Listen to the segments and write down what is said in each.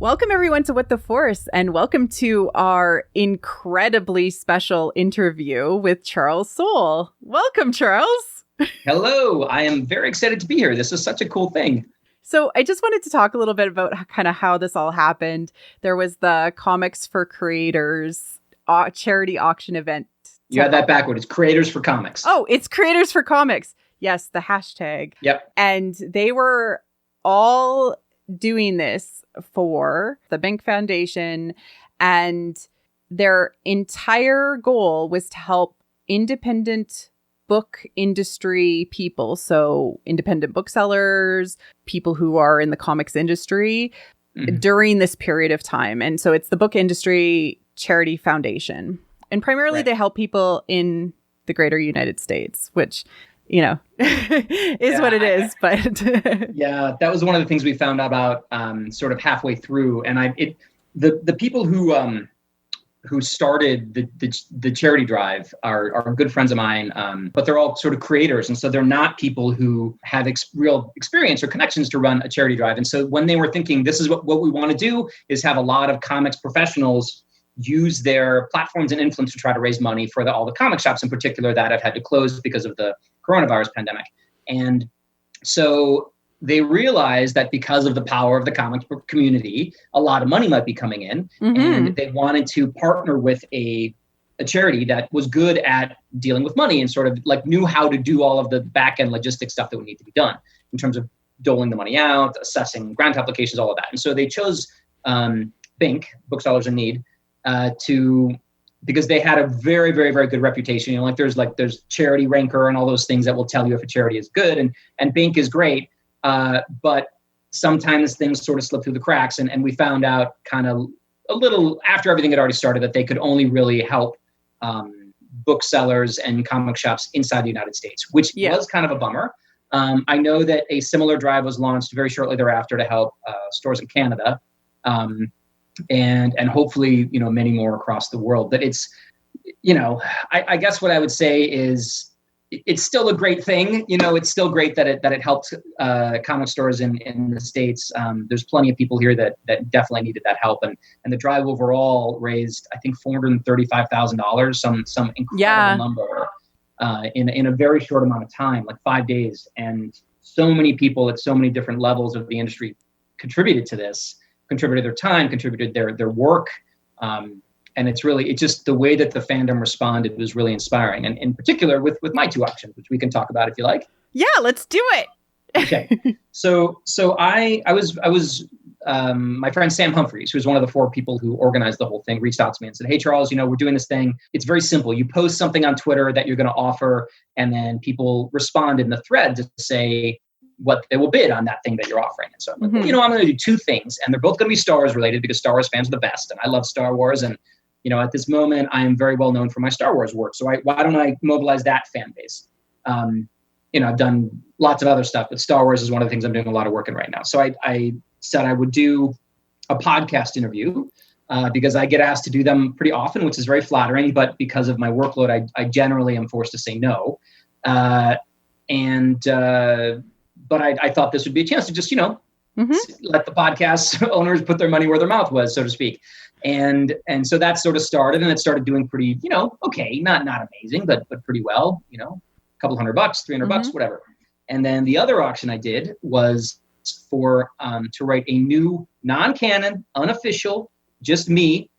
Welcome everyone to What the Force, and welcome to our incredibly special interview with Charles Soule. Welcome, Charles. Hello, I am very excited to be here. This is such a cool thing. So I just wanted to talk a little bit about kind of how this all happened. There was the Comics for Creators charity auction event. You had that backward. It's Creators for Comics. Oh, it's Creators for Comics. Yes, the hashtag. Yep. And they were all doing this for the Bank Foundation, and their entire goal was to help independent book industry people, so independent booksellers, people who are in the comics industry during this period of time. And so it's the Book Industry Charity Foundation. And primarily they help people in the greater United States, which, you know, is what it is. But yeah, that was one of the things we found out about sort of halfway through. And the people who started the charity drive are good friends of mine, but they're all sort of creators. And so they're not people who have real experience or connections to run a charity drive. And so when they were thinking, this is what we want to do, is have a lot of comics professionals use their platforms and influence to try to raise money for all the comic shops in particular that have had to close because of the coronavirus pandemic. And so they realized that because of the power of the comics community, a lot of money might be coming in, and they wanted to partner with a charity that was good at dealing with money and sort of like knew how to do all of the back end logistics stuff that would need to be done in terms of doling the money out, assessing grant applications, all of that. And so they chose BINC, Booksellers in Need, because they had a very, very, very good reputation. You know, there's Charity Ranker and all those things that will tell you if a charity is good, and BINC is great. But sometimes things sort of slip through the cracks, and we found out kind of a little after everything had already started that they could only really help booksellers and comic shops inside the United States, which was kind of a bummer. I know that a similar drive was launched very shortly thereafter to help stores in Canada. And hopefully, you know, many more across the world. But it's, you know, I guess what I would say is it's still a great thing. You know, it's still great that it helped comic stores in the States. There's plenty of people here that definitely needed that help. And the drive overall raised, I think, $435,000, some incredible number in a very short amount of time, like 5 days. And so many people at so many different levels of the industry contributed to this. Contributed their time, contributed their work. And it's just the way that the fandom responded was really inspiring. And in particular with my two auctions, which we can talk about if you like. Yeah, let's do it. Okay. So I was my friend Sam Humphreys, who's one of the 4 people who organized the whole thing, reached out to me and said, "Hey, Charles, you know, we're doing this thing. It's very simple. You post something on Twitter that you're going to offer, and then people respond in the thread to say what they will bid on that thing that you're offering." And so I'm like, well, you know, I'm going to do 2 things, and they're both going to be Star Wars related because Star Wars fans are the best. And I love Star Wars. And, you know, at this moment, I am very well known for my Star Wars work. So why don't I mobilize that fan base? You know, I've done lots of other stuff, but Star Wars is one of the things I'm doing a lot of work in right now. So I said I would do a podcast interview because I get asked to do them pretty often, which is very flattering. But because of my workload, I generally am forced to say no. But I thought this would be a chance to just, you know, let the podcast owners put their money where their mouth was, so to speak. And so that sort of started, and it started doing pretty, you know, okay, not amazing, but pretty well, you know, a couple $100, $300, whatever. And then the other auction I did was for to write a new non-canon, unofficial, just me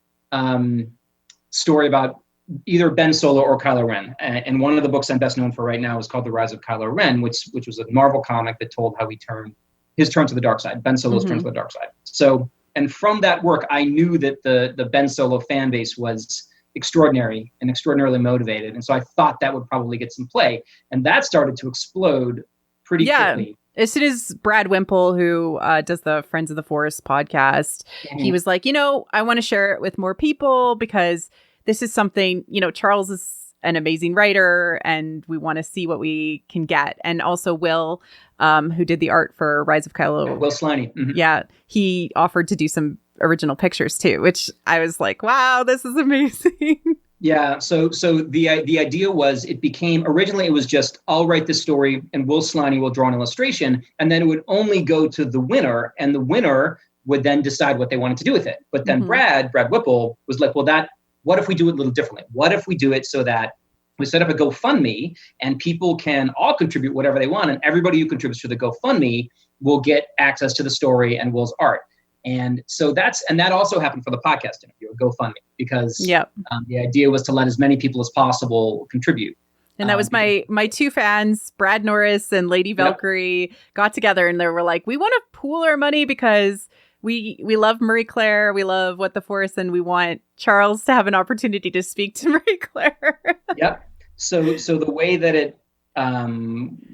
story about either Ben Solo or Kylo Ren. And one of the books I'm best known for right now is called The Rise of Kylo Ren, which was a Marvel comic that told how he turned his turn to the dark side, Ben Solo's turn to the dark side. So, and from that work, I knew that the Ben Solo fan base was extraordinary and extraordinarily motivated. And so I thought that would probably get some play. And that started to explode pretty quickly. As soon as Brad Wimple, who does the Friends of the Forest podcast, he was like, you know, I want to share it with more people because this is something, you know, Charles is an amazing writer and we want to see what we can get. And also Will, who did the art for Rise of Kylo. Will Sliney. Yeah. He offered to do some original pictures too, which I was like, wow, this is amazing. Yeah. So the idea was it became, originally it was just, I'll write this story and Will Sliney will draw an illustration, and then it would only go to the winner, and the winner would then decide what they wanted to do with it. But then Brad Whipple was like, well, what if we do it a little differently? What if we do it so that we set up a GoFundMe and people can all contribute whatever they want, and everybody who contributes to the GoFundMe will get access to the story and Will's art. And so that also happened for the podcast interview, a GoFundMe, because the idea was to let as many people as possible contribute. And that was my two fans, Brad Norris and Lady Valkyrie, got together and they were like, we want to pool our money because we love Marie Claire, we love What the Force, and we want Charles to have an opportunity to speak to Marie Claire. Yep. So the way that it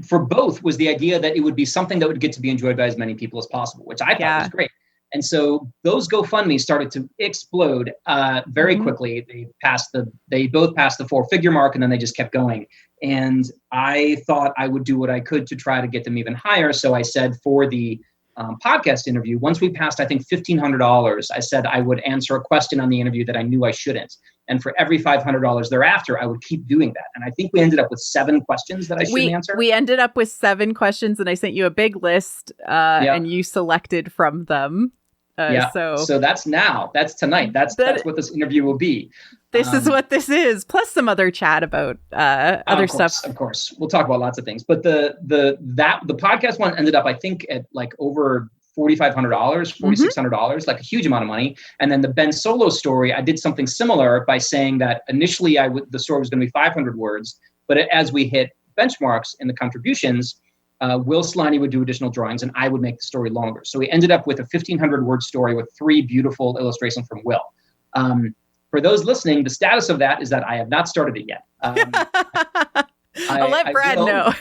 for both was the idea that it would be something that would get to be enjoyed by as many people as possible, which I thought was great. And so those GoFundMe started to explode very quickly. They both passed the 4-figure mark, and then they just kept going. And I thought I would do what I could to try to get them even higher. So I said for the podcast interview, once we passed, I think $1,500, I said I would answer a question on the interview that I knew I shouldn't. And for every $500 thereafter, I would keep doing that. And I think we ended up with 7 questions that I shouldn't answer. We ended up with 7 questions, and I sent you a big list, and you selected from them. So that's tonight. That's what this interview will be. This is what this is, plus some other chat about other stuff. Of course, we'll talk about lots of things. But the podcast one ended up, I think, at like over $4,500, $4,600, like a huge amount of money. And then the Ben Solo story, I did something similar by saying that initially the story was going to be 500 words, but as we hit benchmarks in the contributions, Will Sliney would do additional drawings and I would make the story longer. So we ended up with a 1,500 word story with 3 beautiful illustrations from Will. For those listening, the status of that is that I have not started it yet. I'll let Brad know.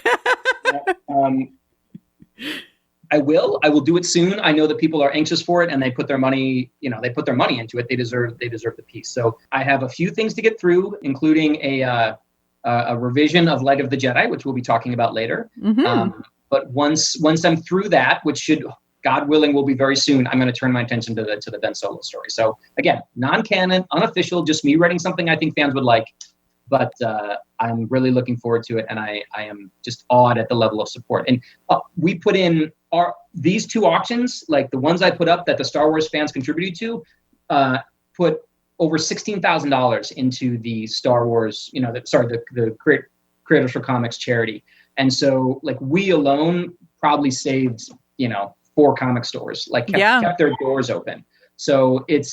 I will do it soon. I know that people are anxious for it and they put their money into it. They deserve the piece. So I have a few things to get through, including a revision of Light of the Jedi, which we'll be talking about later. But once I'm through that, which should, God willing, will be very soon, I'm going to turn my attention to the Ben Solo story. So again, non-canon, unofficial, just me writing something I think fans would like. But I'm really looking forward to it, and I am just awed at the level of support. And we put in these 2 auctions, like the ones I put up that the Star Wars fans contributed to, put over $16,000 into the Star Wars, the Creators for Comics charity. And so, like, we alone probably saved, 4 comic stores, like kept their doors open. So it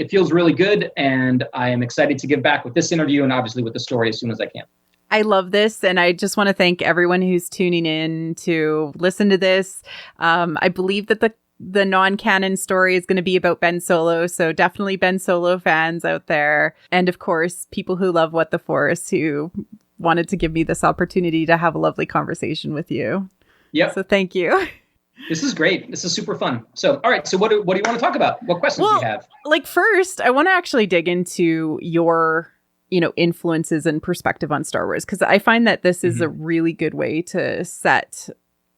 feels really good, and I am excited to give back with this interview and obviously with the story as soon as I can. I love this, and I just want to thank everyone who's tuning in to listen to this. I believe that the non-canon story is going to be about Ben Solo, so definitely Ben Solo fans out there, and of course people who love What the Force, who wanted to give me this opportunity to have a lovely conversation with you. Yep. So thank you. This is great. This is super fun. So, all right. So what do you want to talk about? What questions do you have? Like, first, I want to actually dig into your, influences and perspective on Star Wars, because I find that this is a really good way to set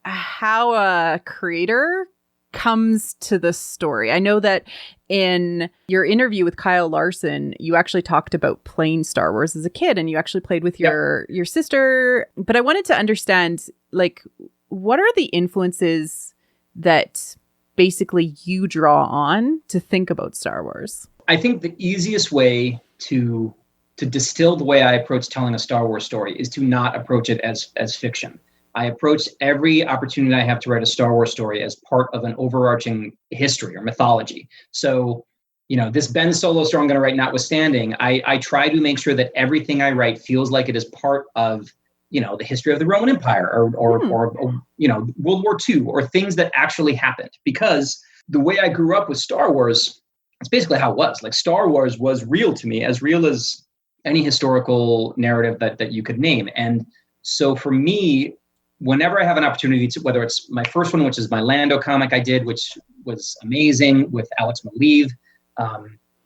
how a creator comes to the story. I know that in your interview with Kyle Larson, you actually talked about playing Star Wars as a kid, and you actually played with your sister. But I wanted to understand, like, what are the influences that basically you draw on to think about Star Wars? I think the easiest way to distill the way I approach telling a Star Wars story is to not approach it as fiction. I approach every opportunity I have to write a Star Wars story as part of an overarching history or mythology. So, this Ben Solo story I'm going to write notwithstanding, I try to make sure that everything I write feels like it is part of the history of the Roman Empire or World War II or things that actually happened. Because the way I grew up with Star Wars, it's basically how it was. Like, Star Wars was real to me, as real as any historical narrative that you could name. And so for me, whenever I have an opportunity to, whether it's my first one, which is my Lando comic I did, which was amazing with Alex Maleev,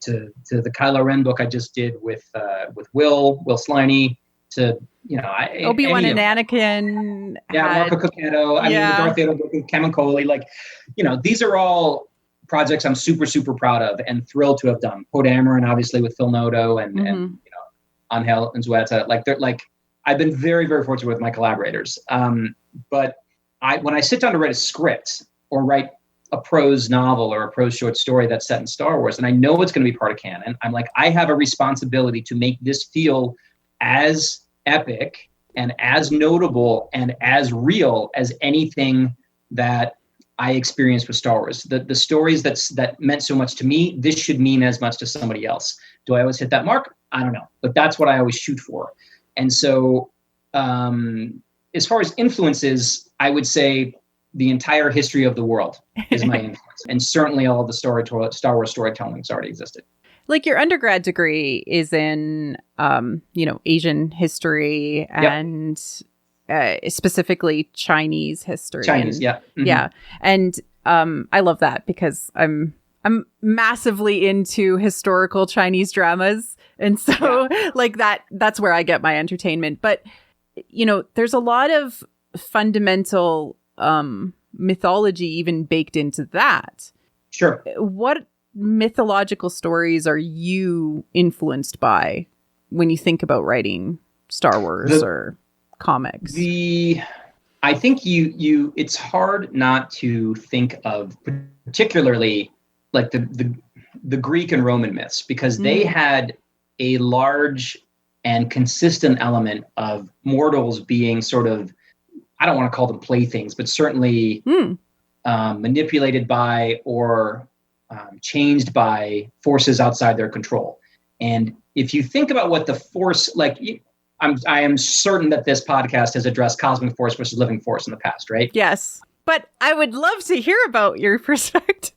to the Kylo Ren book I just did with Will Sliney, to Obi-Wan and Anakin. Marco Cocchetto. I mean, the Darth Vader book with Kevin Coley. Like, these are all projects I'm super, super proud of and thrilled to have done. Poe Dameron, obviously, with Phil Noto and Angel Unzueta. I've been very, very fortunate with my collaborators. But when I sit down to write a script or write a prose novel or a prose short story that's set in Star Wars, and I know it's going to be part of canon, I'm like, I have a responsibility to make this feel as epic and as notable and as real as anything that I experienced with Star Wars. The stories that meant so much to me, this should mean as much to somebody else. Do I always hit that mark? I don't know, but that's what I always shoot for. And so as far as influences, I would say the entire history of the world is my influence. And certainly all of the Star Wars storytelling's already existed. Like your undergrad degree is in, Asian history and specifically Chinese history. Yeah. Mm-hmm. Yeah. And I love that because I'm massively into historical Chinese dramas. And so like that's where I get my entertainment. But, there's a lot of fundamental mythology even baked into that. Sure. What mythological stories are you influenced by when you think about writing Star Wars or comics? I think it's hard not to think of particularly like the Greek and Roman myths, because they had a large and consistent element of mortals being sort of, I don't want to call them playthings, but certainly manipulated by or changed by forces outside their control. And if you think about what the force, like I am certain that this podcast has addressed cosmic force versus living force in the past, right? Yes. But I would love to hear about your perspective.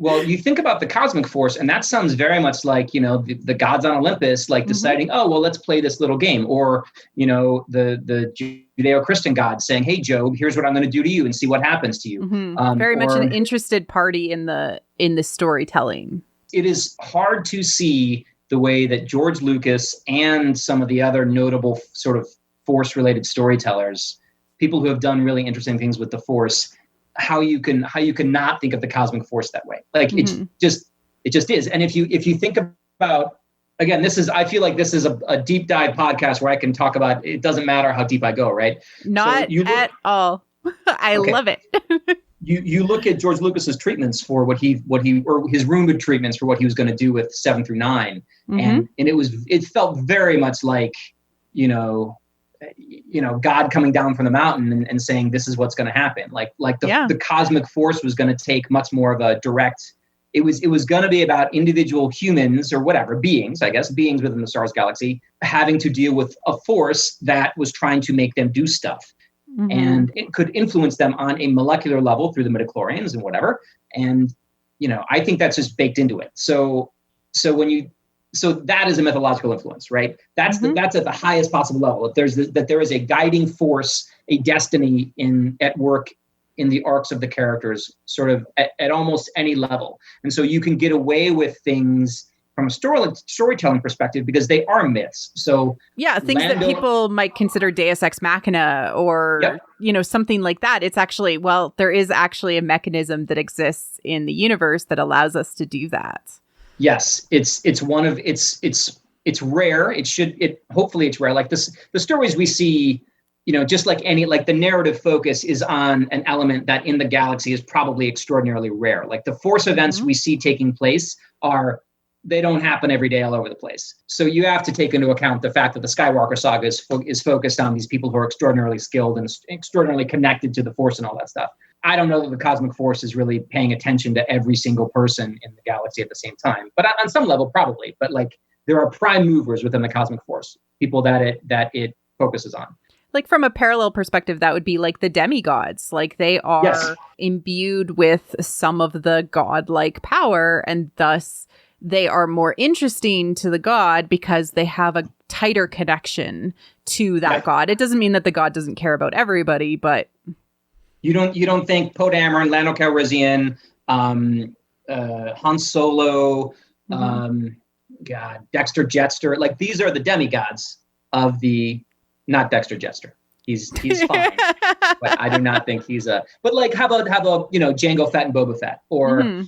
Well, you think about the cosmic force, and that sounds very much like, the gods on Olympus, like deciding, oh, well, let's play this little game. Or, the Judeo-Christian gods saying, hey, Job, here's what I'm going to do to you and see what happens to you. Very much an interested party in the storytelling. It is hard to see the way that George Lucas and some of the other notable sort of force-related storytellers, people who have done really interesting things with the force, how you can not think of the cosmic force that way. Like it just is. And if you think about, again, I feel like this is a deep dive podcast where I can talk about, it doesn't matter how deep I go, right? Not at all. I love it. You look at George Lucas's treatments for what he or his rumored treatments for what he was going to do with 7 through 9. And it felt very much like, God coming down from the mountain and saying, this is what's going to happen. Like the cosmic force was going to take much more of a direct, it was going to be about individual humans or whatever, beings within the Star Wars galaxy, having to deal with a force that was trying to make them do stuff. And it could influence them on a molecular level through the midichlorians and whatever. And, I think that's just baked into it. So that is a mythological influence, right? That's that's at the highest possible level. If there is a guiding force, a destiny at work in the arcs of the characters, sort of at almost any level. And so you can get away with things from a storytelling perspective because they are myths. So things that people might consider Deus Ex Machina or something like that. It's actually, there is actually a mechanism that exists in the universe that allows us to do that. Yes, it's rare. Hopefully it's rare. Like this, the stories we see, just like the narrative focus is on an element that in the galaxy is probably extraordinarily rare. Like the force events we see taking place they don't happen every day all over the place. So you have to take into account the fact that the Skywalker saga is focused on these people who are extraordinarily skilled and extraordinarily connected to the force and all that stuff. I don't know that the cosmic force is really paying attention to every single person in the galaxy at the same time, but on some level, probably. But like there are prime movers within the cosmic force, people that it focuses on. Like from a parallel perspective, that would be like the demigods. Like they are imbued with some of the godlike power, and thus they are more interesting to the god because they have a tighter connection to that god. It doesn't mean that the god doesn't care about everybody, but you don't think Poe Dameron, Lando Calrissian, Han Solo, Dexter Jettster, like these are the demigods of the, not Dexter Jettster. He's fine, but I do not think he's but like how about Jango Fett and Boba Fett, or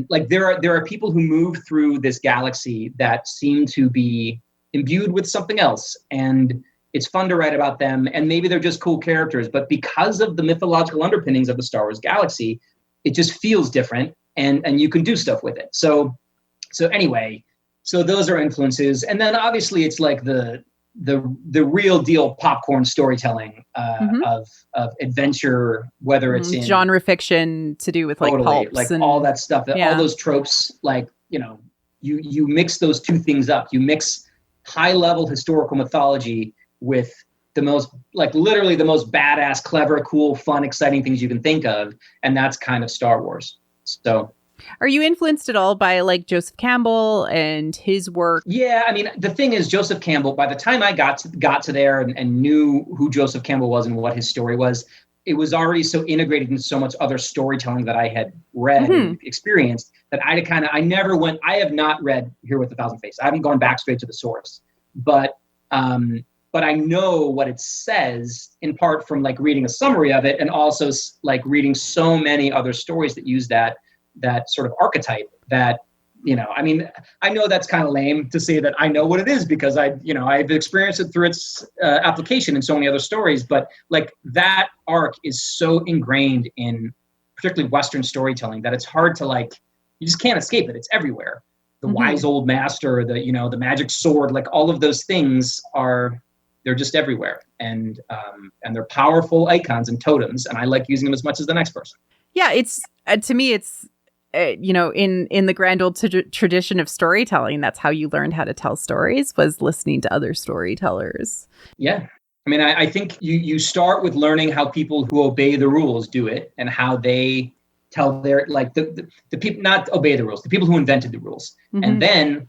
like there are people who move through this galaxy that seem to be imbued with something else, and It's fun to write about them, and maybe they're just cool characters, but because of the mythological underpinnings of the Star Wars galaxy, it just feels different, and you can do stuff with it. So anyway, so those are influences, and then obviously it's like the real deal popcorn storytelling of adventure, whether it's in genre fiction to do with like pulps like and all that stuff, all those tropes, like, you know, you mix those two things up. You mix high level historical mythology with the most, like, literally the most badass, clever, cool, fun, exciting things you can think of, and that's kind of Star Wars. So are you influenced at all by like Joseph Campbell and his work? Yeah, I mean, the thing is, Joseph Campbell, by the time I got to there and knew who Joseph Campbell was and what his story was, it was already so integrated in so much other storytelling that I had read and experienced that I have not read Here with a Thousand Faces. I haven't gone back straight to the source, but I know what it says in part from like reading a summary of it, and also like reading so many other stories that use that sort of archetype that, you know, I mean, I know that's kind of lame to say that I know what it is because I've experienced it through its application in so many other stories, but like that arc is so ingrained in particularly Western storytelling that it's hard to, like, you just can't escape it. It's everywhere. The wise old master, the magic sword, like all of those things they're just everywhere. And they're powerful icons and totems. And I like using them as much as the next person. Yeah. It's, to me, it's, in the grand old tradition of storytelling, that's how you learned how to tell stories, was listening to other storytellers. Yeah. I mean, I think you start with learning how people who obey the rules do it, and how they tell their, like, the people, not obey the rules, the people who invented the rules. And then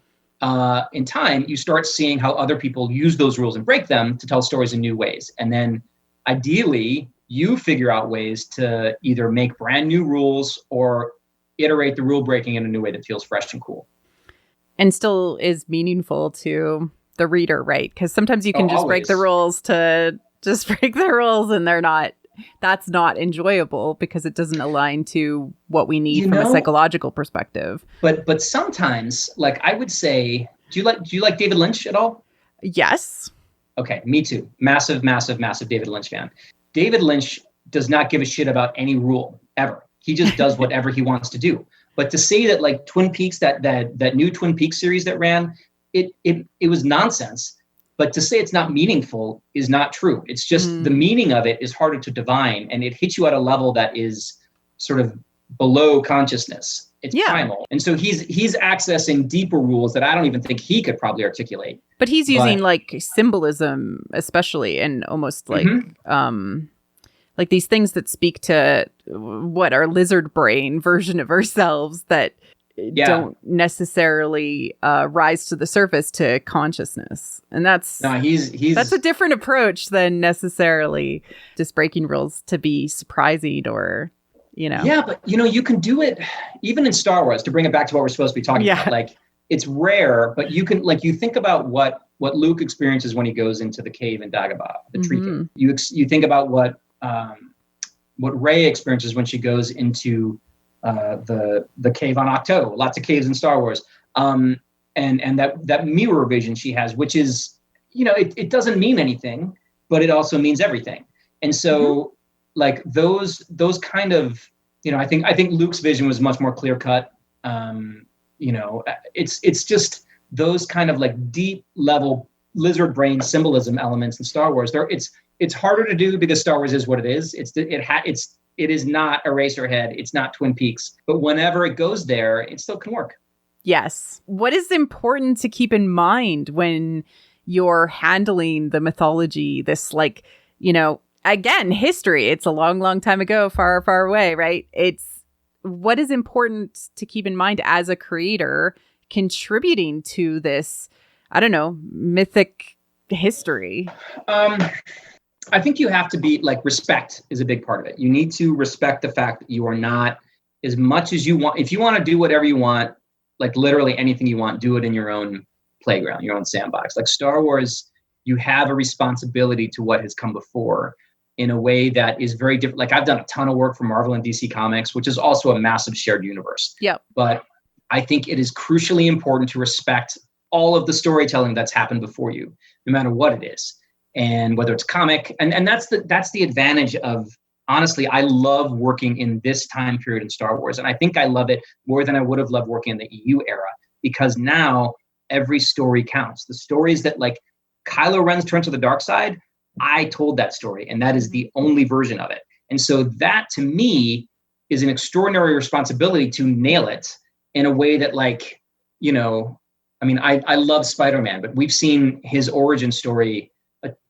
in time, you start seeing how other people use those rules and break them to tell stories in new ways. And then ideally, you figure out ways to either make brand new rules or iterate the rule breaking in a new way that feels fresh and cool. And still is meaningful to the reader, right? Because sometimes you can just break the rules to just break the rules, and that's not enjoyable because it doesn't align to what we need from a psychological perspective. But sometimes, like, I would say, do you like David Lynch at all? Yes. Okay, me too. Massive David Lynch fan. David Lynch does not give a shit about any rule ever. He just does whatever he wants to do. But to say that, like, Twin Peaks, that new Twin Peaks series that ran, it was nonsense. But to say it's not meaningful is not true. It's just the meaning of it is harder to divine, and it hits you at a level that is sort of below consciousness. It's primal. And so he's accessing deeper rules that I don't even think he could probably articulate. But he's using like symbolism, especially, and almost like like these things that speak to what our lizard brain version of ourselves that don't necessarily rise to the surface to consciousness. And that's a different approach than necessarily just breaking rules to be surprising or, Yeah, but you can do it even in Star Wars, to bring it back to what we're supposed to be talking about. Like, it's rare, but you can, like, you think about what Luke experiences when he goes into the cave in Dagobah, the tree cave. You think about what Rey experiences when she goes into the cave on Octo. Lots of caves in Star Wars, and that mirror vision she has, which is, it doesn't mean anything, but it also means everything. And so, like, those kind of, I think Luke's vision was much more clear cut. It's just those kind of, like, deep level lizard brain symbolism elements in Star Wars. It's harder to do because Star Wars is what it is. It is not Eraserhead. It's not Twin Peaks. But whenever it goes there, it still can work. Yes. What is important to keep in mind when you're handling the mythology, this, like, again, history, it's a long, long time ago, far, far away, right? It's what is important to keep in mind as a creator contributing to this, I don't know, mythic history? I think you have to be, like, respect is a big part of it. You need to respect the fact that you are not, as much as you want, if you want to do whatever you want, like literally anything you want, do it in your own playground, your own sandbox. Like Star Wars, you have a responsibility to what has come before in a way that is very different. Like, I've done a ton of work for Marvel and DC Comics, which is also a massive shared universe. Yep. But I think it is crucially important to respect all of the storytelling that's happened before you, no matter what it is. and whether it's comic, and that's the advantage of, honestly, I love working in this time period in Star Wars, and I think I love it more than I would have loved working in the EU era, because now every story counts. The stories that, like, Kylo Ren's turn to the dark side, I told that story, and that is the only version of it. And so that, to me, is an extraordinary responsibility to nail it in a way that, like, you know, I mean, I love Spider-Man, but we've seen his origin story,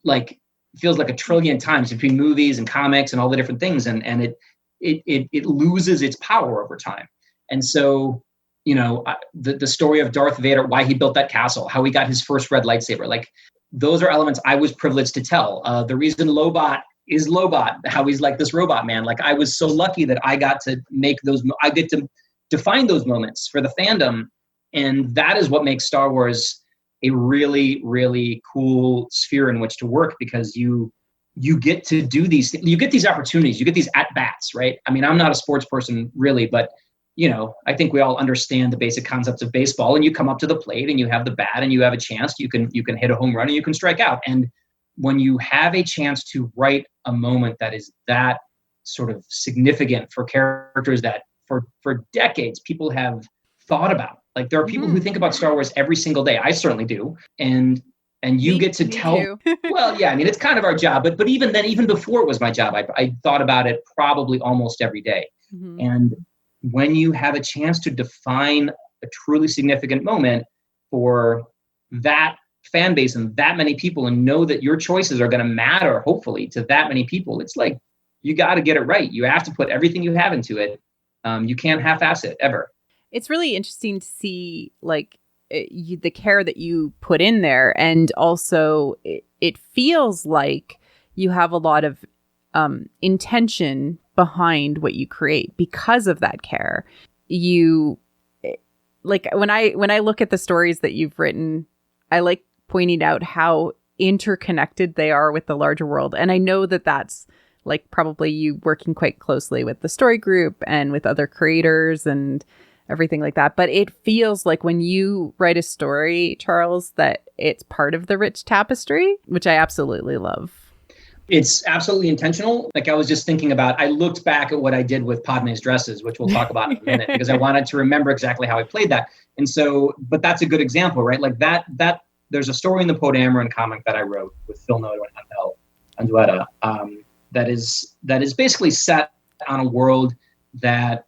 like, feels like a trillion times between movies and comics and all the different things, and it loses its power over time. And so, you know, the story of Darth Vader, why he built that castle, how he got his first red lightsaber, like, those are elements I was privileged to tell. The reason Lobot is Lobot, how he's like this robot man. Like, I was so lucky that I got to make those, I get to define those moments for the fandom. And that is what makes Star Wars a really, really cool sphere in which to work, because you get to do these, you get these opportunities, you get these at-bats, right? I mean, I'm not a sports person really, but, you know, I think we all understand the basic concepts of baseball, and you come up to the plate and you have the bat and you have a chance, you can hit a home run and you can strike out. And when you have a chance to write a moment that is that sort of significant for characters that for decades people have thought about, like, there are people who think about Star Wars every single day. I certainly do. And you get to tell, well, yeah, I mean, it's kind of our job, but even then, even before it was my job, I thought about it probably almost every day. Mm-hmm. And when you have a chance to define a truly significant moment for that fan base and that many people, and know that your choices are going to matter, hopefully, to that many people, it's like, you got to get it right. You have to put everything you have into it. You can't half-ass it ever. It's really interesting to see, like, the care that you put in there. And also it feels like you have a lot of intention behind what you create because of that care. You, like, when I look at the stories that you've written, I like pointing out how interconnected they are with the larger world. And I know that that's, like, probably you working quite closely with the story group and with other creators and everything like that. But it feels like when you write a story, Charles, that it's part of the rich tapestry, which I absolutely love. It's absolutely intentional. Like, I was just thinking about, I looked back at what I did with Padme's dresses, which we'll talk about in a minute, because I wanted to remember exactly how I played that. And so, but that's a good example, right? Like, that there's a story in the Poe Dameron comic that I wrote with Phil Noto and Anduetta, that is basically set on a world that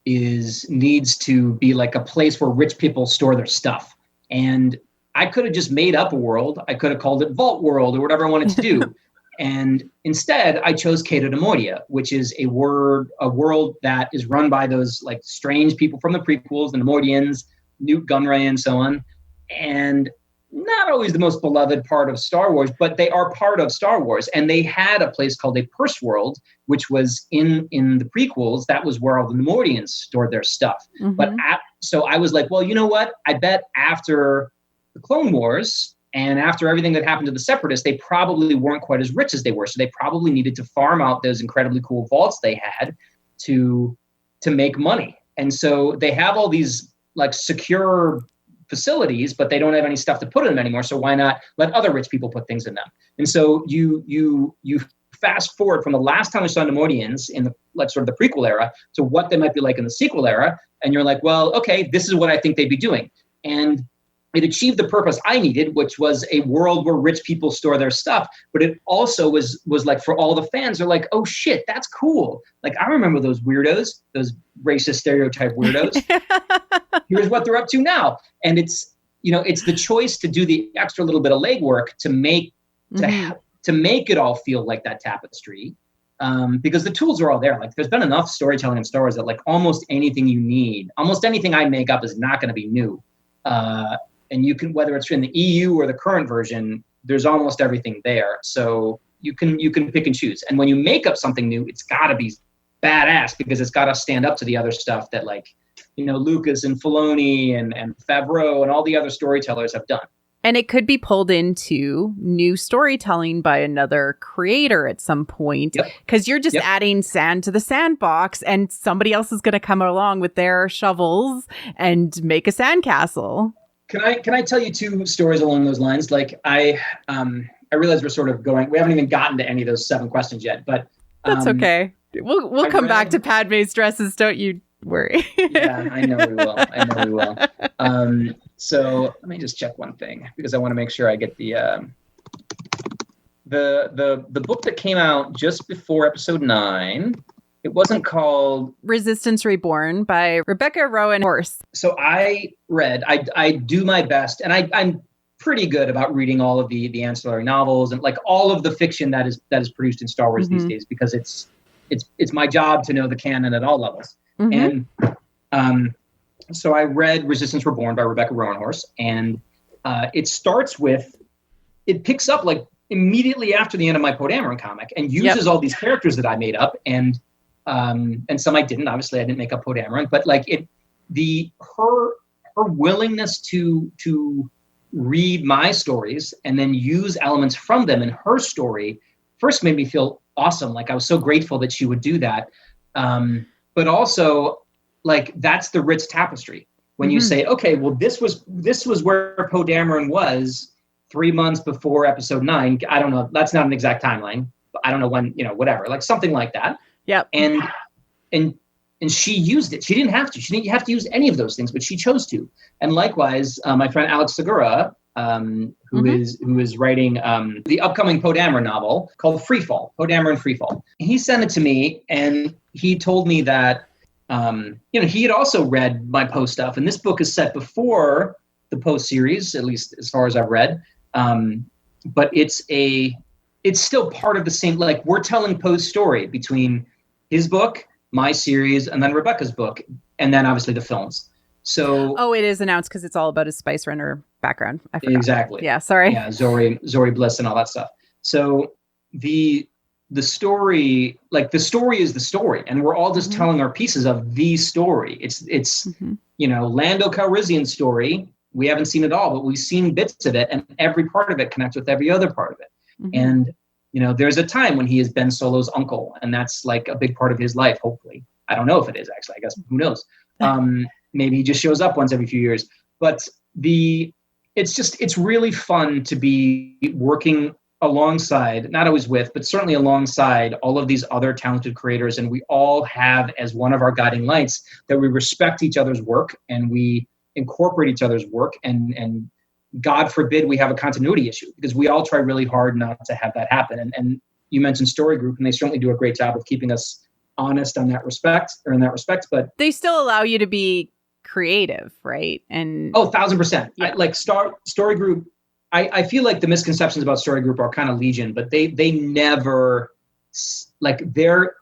needs to be like a place where rich people store their stuff. And I could have just made up a world. I could have called it Vault World or whatever I wanted to do. And instead, I chose Cato de Moria, which is a world that is run by those, like, strange people from the prequels, the Nemoidians, Newt Gunray and so on. And not always the most beloved part of Star Wars, but they are part of Star Wars. And they had a place called a purse world, which was in the prequels. That was where all the Nemoidians stored their stuff. Mm-hmm. But so I was like, well, you know what? I bet after the Clone Wars and after everything that happened to the Separatists, they probably weren't quite as rich as they were. So they probably needed to farm out those incredibly cool vaults they had to make money. And so they have all these, like, secure facilities, but they don't have any stuff to put in them anymore. So why not let other rich people put things in them? And so you fast forward from the last time we saw Nemoidians in the, like, sort of the prequel era to what they might be like in the sequel era. And you're like, well, okay, this is what I think they'd be doing. And it achieved the purpose I needed, which was a world where rich people store their stuff. But it also was like, for all the fans, they're like, oh shit, that's cool. Like, I remember those weirdos, those racist stereotype weirdos. Here's what they're up to now. And it's, you know, it's the choice to do the extra little bit of legwork to make to make it all feel like that tapestry. Because the tools are all there. Like, there's been enough storytelling in Star Wars that, like, almost anything you need, almost anything I make up is not going to be new. And you can, whether it's in the EU or the current version, there's almost everything there. So you can pick and choose. And when you make up something new, it's got to be badass, because it's got to stand up to the other stuff that, like, you know, Lucas and Filoni and Favreau and all the other storytellers have done. And it could be pulled into new storytelling by another creator at some point, because you're just adding sand to the sandbox, and somebody else is going to come along with their shovels and make a sandcastle. Can I tell you two stories along those lines? Like I realize we're sort of going. We haven't even gotten to any of those 7 questions yet, but that's okay. We'll come back to Padme's dresses. Don't you worry. Yeah, I know we will. So let me just check one thing because I want to make sure I get the book that came out just before episode 9. It wasn't called Resistance Reborn by Rebecca Rowan Horse. So I do my best, and I'm pretty good about reading all of the ancillary novels and like all of the fiction that is produced in Star Wars these days, because it's my job to know the canon at all levels. And so I read Resistance Reborn by Rebecca Rowan Horse, and it picks up like immediately after the end of my Poe Dameron comic and uses all these characters that I made up, and some I didn't. Obviously, I didn't make up Poe Dameron, but like her willingness to read my stories and then use elements from them in her story first made me feel awesome. Like I was so grateful that she would do that. But also, like that's the Ritz tapestry. When you say, okay, well, this was where Poe Dameron was 3 months before episode 9. I don't know. That's not an exact timeline. I don't know when, whatever, like something like that. Yeah. And she used it. She didn't have to. She didn't have to use any of those things, but she chose to. And likewise, my friend Alex Segura, who is writing the upcoming Poe Dameron novel called Freefall, Poe Dameron Freefall. He sent it to me, and he told me that he had also read my Poe stuff, and this book is set before the Poe series, at least as far as I've read. But it's still part of the same. Like we're telling Poe's story between his book, my series, and then Rebecca's book, and then obviously the films. So it is announced because it's all about his Spice Runner background. I forgot. Exactly. Yeah, sorry. Yeah, Zori Bliss and all that stuff. So the story, like the story is the story, and we're all just telling our pieces of the story. It's Lando Calrissian's story. We haven't seen it all, but we've seen bits of it, and every part of it connects with every other part of it. And there's a time when he is Ben Solo's uncle, and that's like a big part of his life, hopefully. I don't know if it is, actually. I guess, who knows? Maybe he just shows up once every few years. But it's really fun to be working alongside, not always with, but certainly alongside all of these other talented creators. And we all have as one of our guiding lights that we respect each other's work and we incorporate each other's work, and God forbid we have a continuity issue, because we all try really hard not to have that happen. And you mentioned Story Group, and they certainly do a great job of keeping us honest in that respect, but they still allow you to be creative, right? And 1,000%. Yeah. Like Story Group, I feel like the misconceptions about Story Group are kind of legion, but they never, like their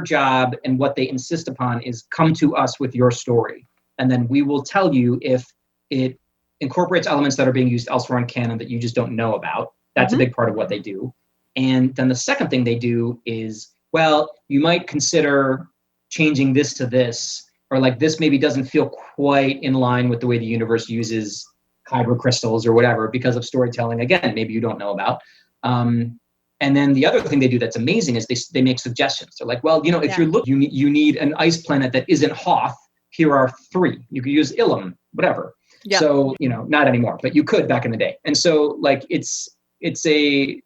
job and what they insist upon is come to us with your story, and then we will tell you if it incorporates elements that are being used elsewhere in canon that you just don't know about. That's a big part of what they do. And then the second thing they do is, well, you might consider changing this to this, or like this maybe doesn't feel quite in line with the way the universe uses kyber crystals or whatever because of storytelling. Again, maybe you don't know about. And then the other thing they do that's amazing is they make suggestions. They're like, well, if you're looking, you need an ice planet that isn't Hoth. Here are 3. You could use Ilham, whatever. Yeah. So, not anymore, but you could back in the day. And so like they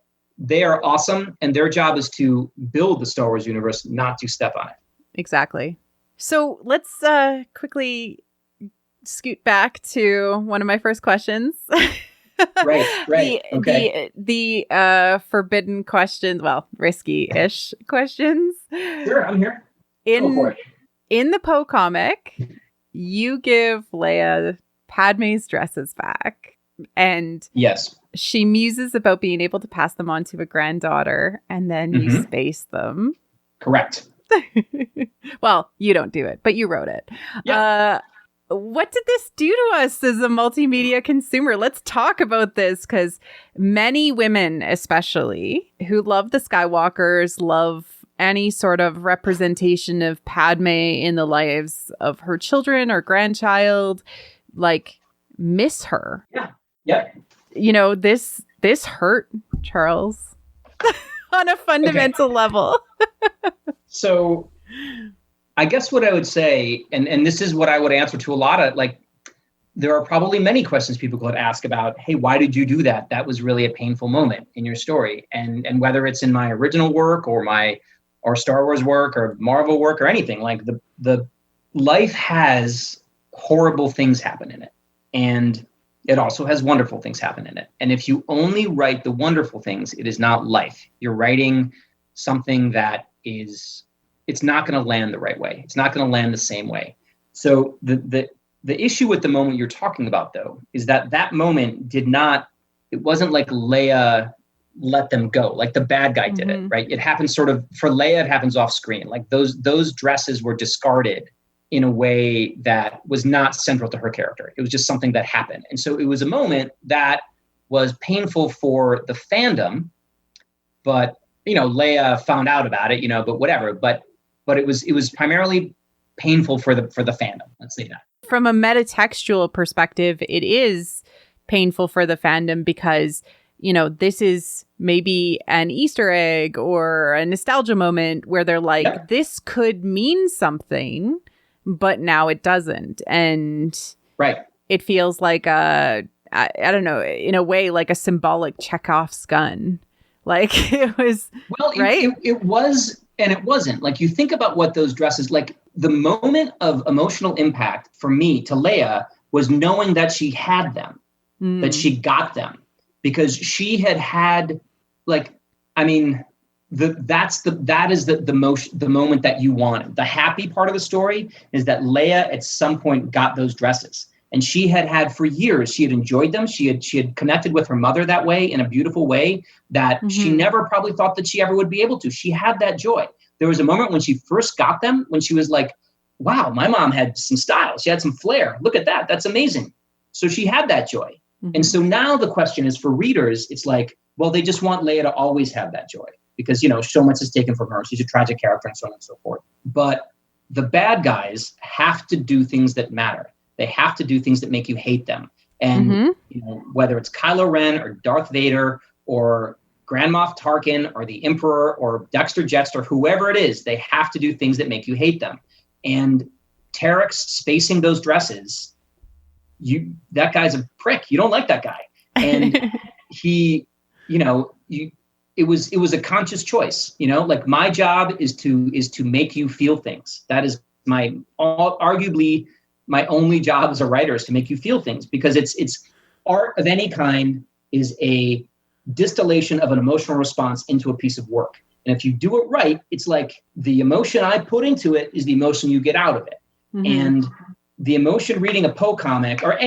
are awesome, and their job is to build the Star Wars universe, not to step on it. Exactly. So let's quickly scoot back to one of my first questions. Right. Okay. The forbidden questions, well, risky-ish questions. Sure, I'm here. Go for it. In the Poe comic, you give Leia Padme's dresses back, and yes, she muses about being able to pass them on to a granddaughter, and then you space them. Correct. Well, you don't do it, but you wrote it. Yeah. What did this do to us as a multimedia consumer? Let's talk about this, because many women, especially, who love the Skywalkers, love any sort of representation of Padme in the lives of her children or grandchild, like, miss her. Yeah. This hurt, Charles, on a fundamental level. So I guess what I would say, and this is what I would answer to a lot of, like, there are probably many questions people could ask about, hey, why did you do that? That was really a painful moment in your story. And whether it's in my original work or Star Wars work or Marvel work or anything, like the life has horrible things happen in it. And it also has wonderful things happen in it. And if you only write the wonderful things, it is not life. You're writing something that it's not going to land the right way. It's not going to land the same way. So the issue with the moment you're talking about, though, is that moment it wasn't like Leia let them go, like the bad guy did it, right? It happens sort of, for Leia, it happens off screen. Like those dresses were discarded in a way that was not central to her character. It was just something that happened. And so it was a moment that was painful for the fandom, but, Leia found out about it, but whatever. But it was primarily painful for the fandom. Let's say that. From a metatextual perspective, it is painful for the fandom because, this is maybe an Easter egg or a nostalgia moment where they're like, yep, this could mean something, but now it doesn't. And right, it feels like I don't know, in a way, like a symbolic Chekhov's gun. Like it was, right? It was, and it wasn't. Like you think about what those dresses, like the moment of emotional impact for me to Leia was knowing that she had them, that she got them, because she had like, I mean, that is the moment that you wanted. The happy part of the story is that Leia at some point got those dresses, and she had for years. She had enjoyed them. She had connected with her mother that way, in a beautiful way that she never probably thought that she ever would be able to. She had that joy. There was a moment when she first got them, when she was like, wow, my mom had some style. She had some flair. Look at that. That's amazing. So she had that joy. And so now the question is, for readers, it's like, well, they just want Leia to always have that joy because, so much is taken from her. She's a tragic character and so on and so forth. But the bad guys have to do things that matter. They have to do things that make you hate them. And whether it's Kylo Ren or Darth Vader or Grand Moff Tarkin or the Emperor or Dexter Jettster or whoever it is, they have to do things that make you hate them. And Tarek's spacing those dresses, that guy's a prick. You don't like that guy. And he, it was a conscious choice, like my job is to make you feel things. That is arguably my only job as a writer, is to make you feel things, because it's art of any kind is a distillation of an emotional response into a piece of work. And if you do it right, it's like the emotion I put into it is the emotion you get out of it. And the emotion reading a Poe comic or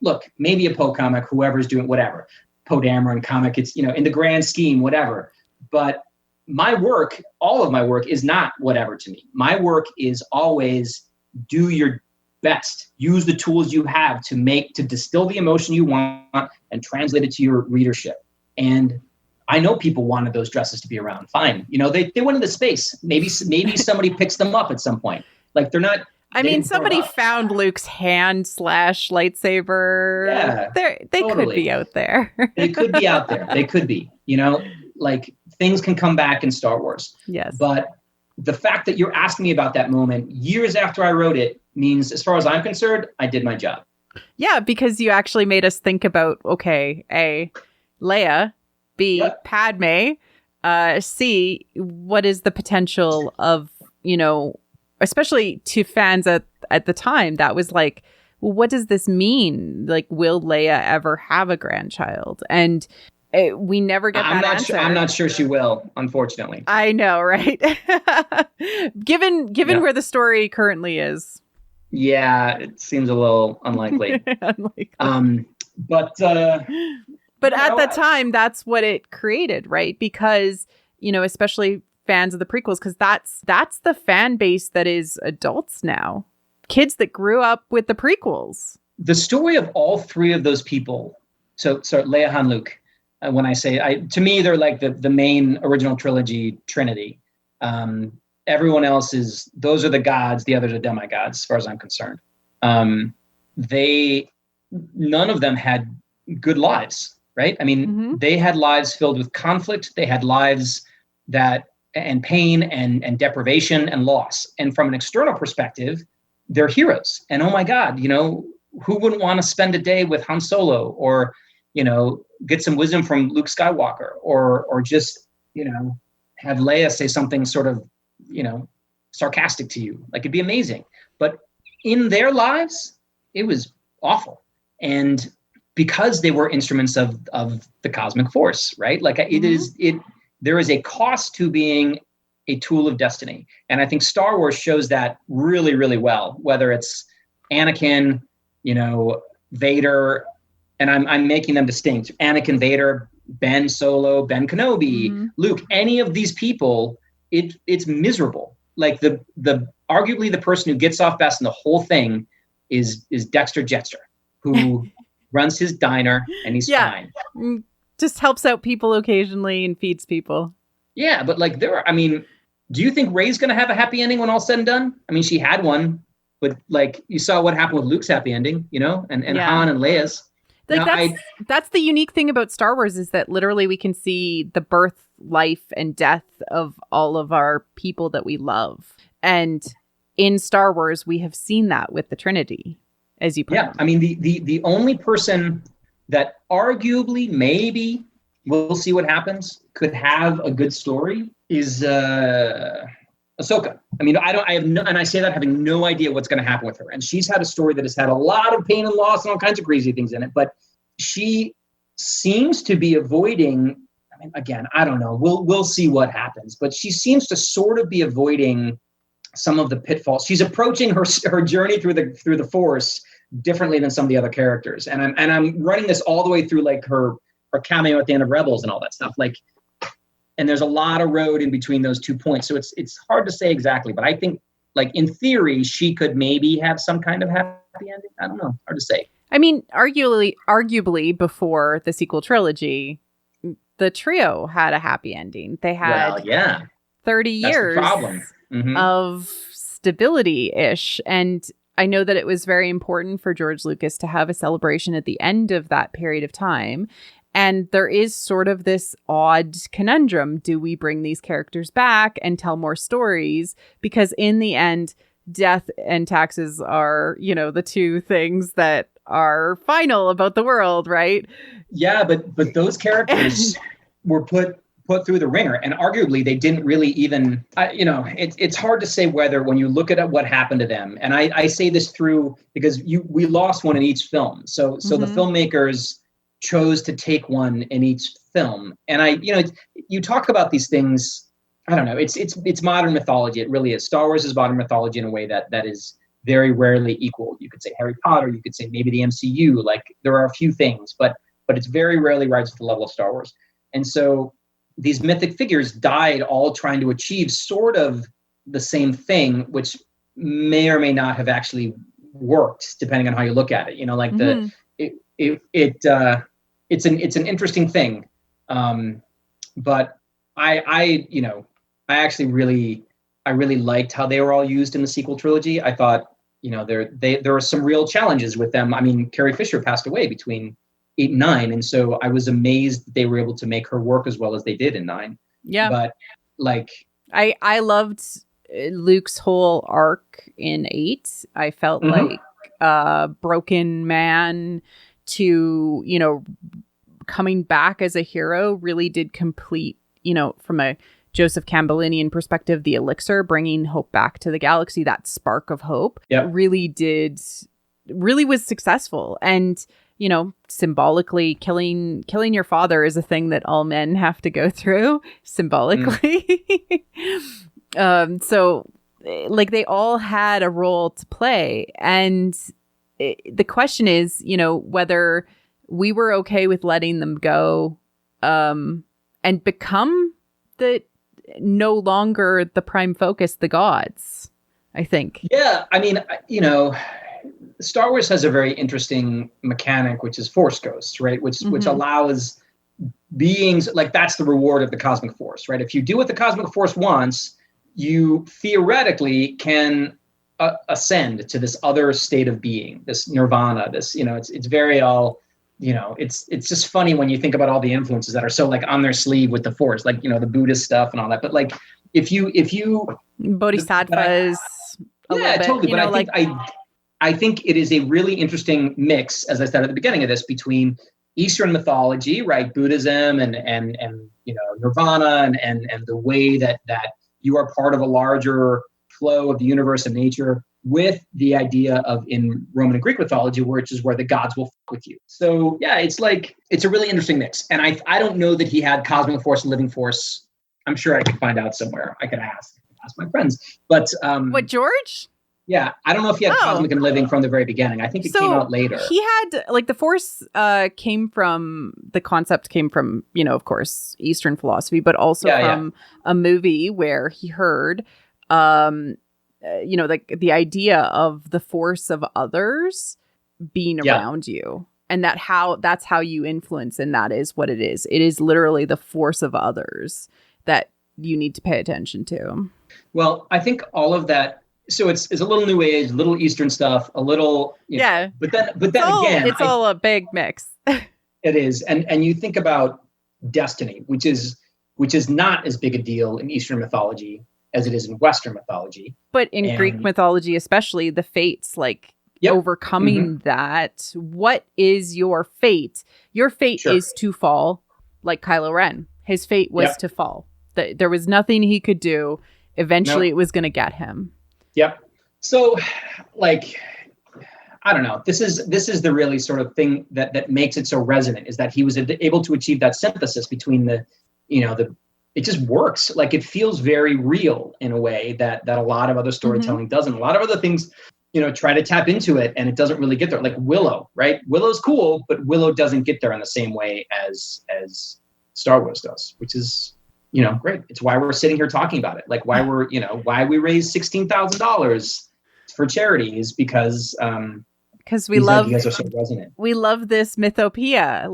look, maybe a Poe comic, whoever's doing whatever, Poe Dameron comic, it's, in the grand scheme, whatever. But my work, all of my work is not whatever to me. My work is always do your best. Use the tools you have to distill the emotion you want and translate it to your readership. And I know people wanted those dresses to be around. Fine. They went into space. Maybe somebody picks them up at some point. Like they're not. I mean, somebody found Luke's hand / lightsaber. Yeah, they totally could be out there. They could be out there. They could be, like things can come back in Star Wars. Yes. But the fact that you're asking me about that moment years after I wrote it means, as far as I'm concerned, I did my job. Yeah, because you actually made us think about, okay, A, Leia, B, Padme, C, what is the potential of, especially to fans at the time, that was like, well, what does this mean? Like, will Leia ever have a grandchild? And we never get that answer. I'm not sure she will, unfortunately. I know, right? Given where the story currently is. Yeah, it seems a little unlikely. But at the time, that's what it created, right? Because, especially fans of the prequels, because that's the fan base that is adults now. Kids that grew up with the prequels. The story of all three of those people, so Leia, Han, Luke, when I say, to me, they're like the main original trilogy trinity. Everyone else those are the gods, the others are demigods, as far as I'm concerned. None of them had good lives, right? I mean, they had lives filled with conflict. They had lives and pain and deprivation and loss. And from an external perspective, they're heroes. And oh my God, who wouldn't want to spend a day with Han Solo, or, get some wisdom from Luke Skywalker, or just, have Leia say something sort of, sarcastic to you. Like, it'd be amazing. But in their lives, it was awful. And because they were instruments of the cosmic force, right? Like, there is a cost to being a tool of destiny. And I think Star Wars shows that really, really well, whether it's Anakin, Vader, and I'm making them distinct. Anakin, Vader, Ben Solo, Ben Kenobi, Luke, any of these people, it's miserable. Like, the arguably the person who gets off best in the whole thing is Dexter Jettster, who runs his diner, and he's fine. Just helps out people occasionally and feeds people. Yeah, but like, do you think Rey's going to have a happy ending when all's said and done? I mean, she had one, but like, you saw what happened with Luke's happy ending, and Han and Leia's. Like, that's the unique thing about Star Wars, is that literally we can see the birth, life, and death of all of our people that we love. And in Star Wars, we have seen that with the Trinity, as you put it. I mean, the only person that arguably, maybe, we'll see what happens, could have a good story is Ahsoka. I mean, and I say that having no idea what's going to happen with her. And she's had a story that has had a lot of pain and loss and all kinds of crazy things in it. But she seems to be avoiding. I mean, again, I don't know. We'll see what happens. But she seems to sort of be avoiding some of the pitfalls. She's approaching her journey through the Force differently than some of the other characters. And I'm running this all the way through, like, her cameo at the end of Rebels and all that stuff. Like, and there's a lot of road in between those 2 points. So it's hard to say exactly, but I think, like, in theory, she could maybe have some kind of happy ending. I don't know. Hard to say. I mean, arguably before the sequel trilogy, the trio had a happy ending. They had 30 years of stability-ish. And I know that it was very important for George Lucas to have a celebration at the end of that period of time. And there is sort of this odd conundrum. Do we bring these characters back and tell more stories? Because in the end, death and taxes are, the two things that are final about the world, right? Yeah, but those characters were put through the ringer, and arguably they didn't really even, it's hard to say whether, when you look at what happened to them, and I say this through, because we lost one in each film. So the filmmakers chose to take one in each film. And you talk about these things, I don't know, it's modern mythology. It really is. Star Wars is modern mythology in a way that is very rarely equal. You could say Harry Potter, you could say maybe the MCU, like, there are a few things, but it's very rarely rises to the level of Star Wars. And so these mythic figures died all trying to achieve sort of the same thing, which may or may not have actually worked, depending on how you look at it. Like, it's an interesting thing. But I actually really liked how they were all used in the sequel trilogy. I thought, there were some real challenges with them. I mean, Carrie Fisher passed away between 8 and 9. And so I was amazed that they were able to make her work as well as they did in 9. Yeah. But like, I loved Luke's whole arc in 8. I felt like a broken man to, coming back as a hero really did complete, from a Joseph Campbellian perspective, the elixir, bringing hope back to the galaxy, that spark of hope, really was successful. And, symbolically killing your father is a thing that all men have to go through symbolically. So like, they all had a role to play. And the question is, whether we were okay with letting them go, and become no longer the prime focus, the gods, I think. Yeah. I mean, Star Wars has a very interesting mechanic, which is Force ghosts, right? Which allows beings, like, that's the reward of the cosmic force, right? If you do what the cosmic force wants, you theoretically can ascend to this other state of being, this nirvana, this, it's very all, it's just funny when you think about all the influences that are so, like, on their sleeve with the force, like, the Buddhist stuff and all that. But like, if you bodhisattvas, totally. But I think I think it is a really interesting mix, as I said at the beginning of this, between Eastern mythology, right, Buddhism and Nirvana and the way that you are part of a larger flow of the universe and nature, with the idea of in Roman and Greek mythology, which is where the gods will fuck with you. So yeah, it's a really interesting mix. And I don't know that he had cosmic force and living force. I'm sure I could find out somewhere. I could ask my friends. But what, George? Yeah, I don't know if he had cosmic and living from the very beginning. I think it came out later. He had, like, the Force the concept came from, of course, Eastern philosophy, but also from a movie where he heard, the idea of the force of others being around you. And that's how you influence, and that is what it is. It is literally the force of others that you need to pay attention to. Well, I think all of that. So it's a little New Age, a little Eastern stuff, a little But then again, it's all a big mix. It is, and you think about destiny, which is not as big a deal in Eastern mythology as it is in Western mythology. But in Greek mythology, especially, the fates, overcoming that. What is your fate? Your fate is to fall, like Kylo Ren. His fate was to fall. There was nothing he could do. Eventually, it was going to get him. Yep. So, I don't know. This is the really sort of thing that makes it so resonant, is that he was able to achieve that synthesis between it just works. Like, it feels very real in a way that a lot of other storytelling doesn't. A lot of other things, try to tap into it, and it doesn't really get there. Like Willow, right? Willow's cool, but Willow doesn't get there in the same way as Star Wars does, which is, great. It's why we're sitting here talking about it. Like, why we raised $16,000 for charity is because we love, ideas are so resonant. We love this mythopia,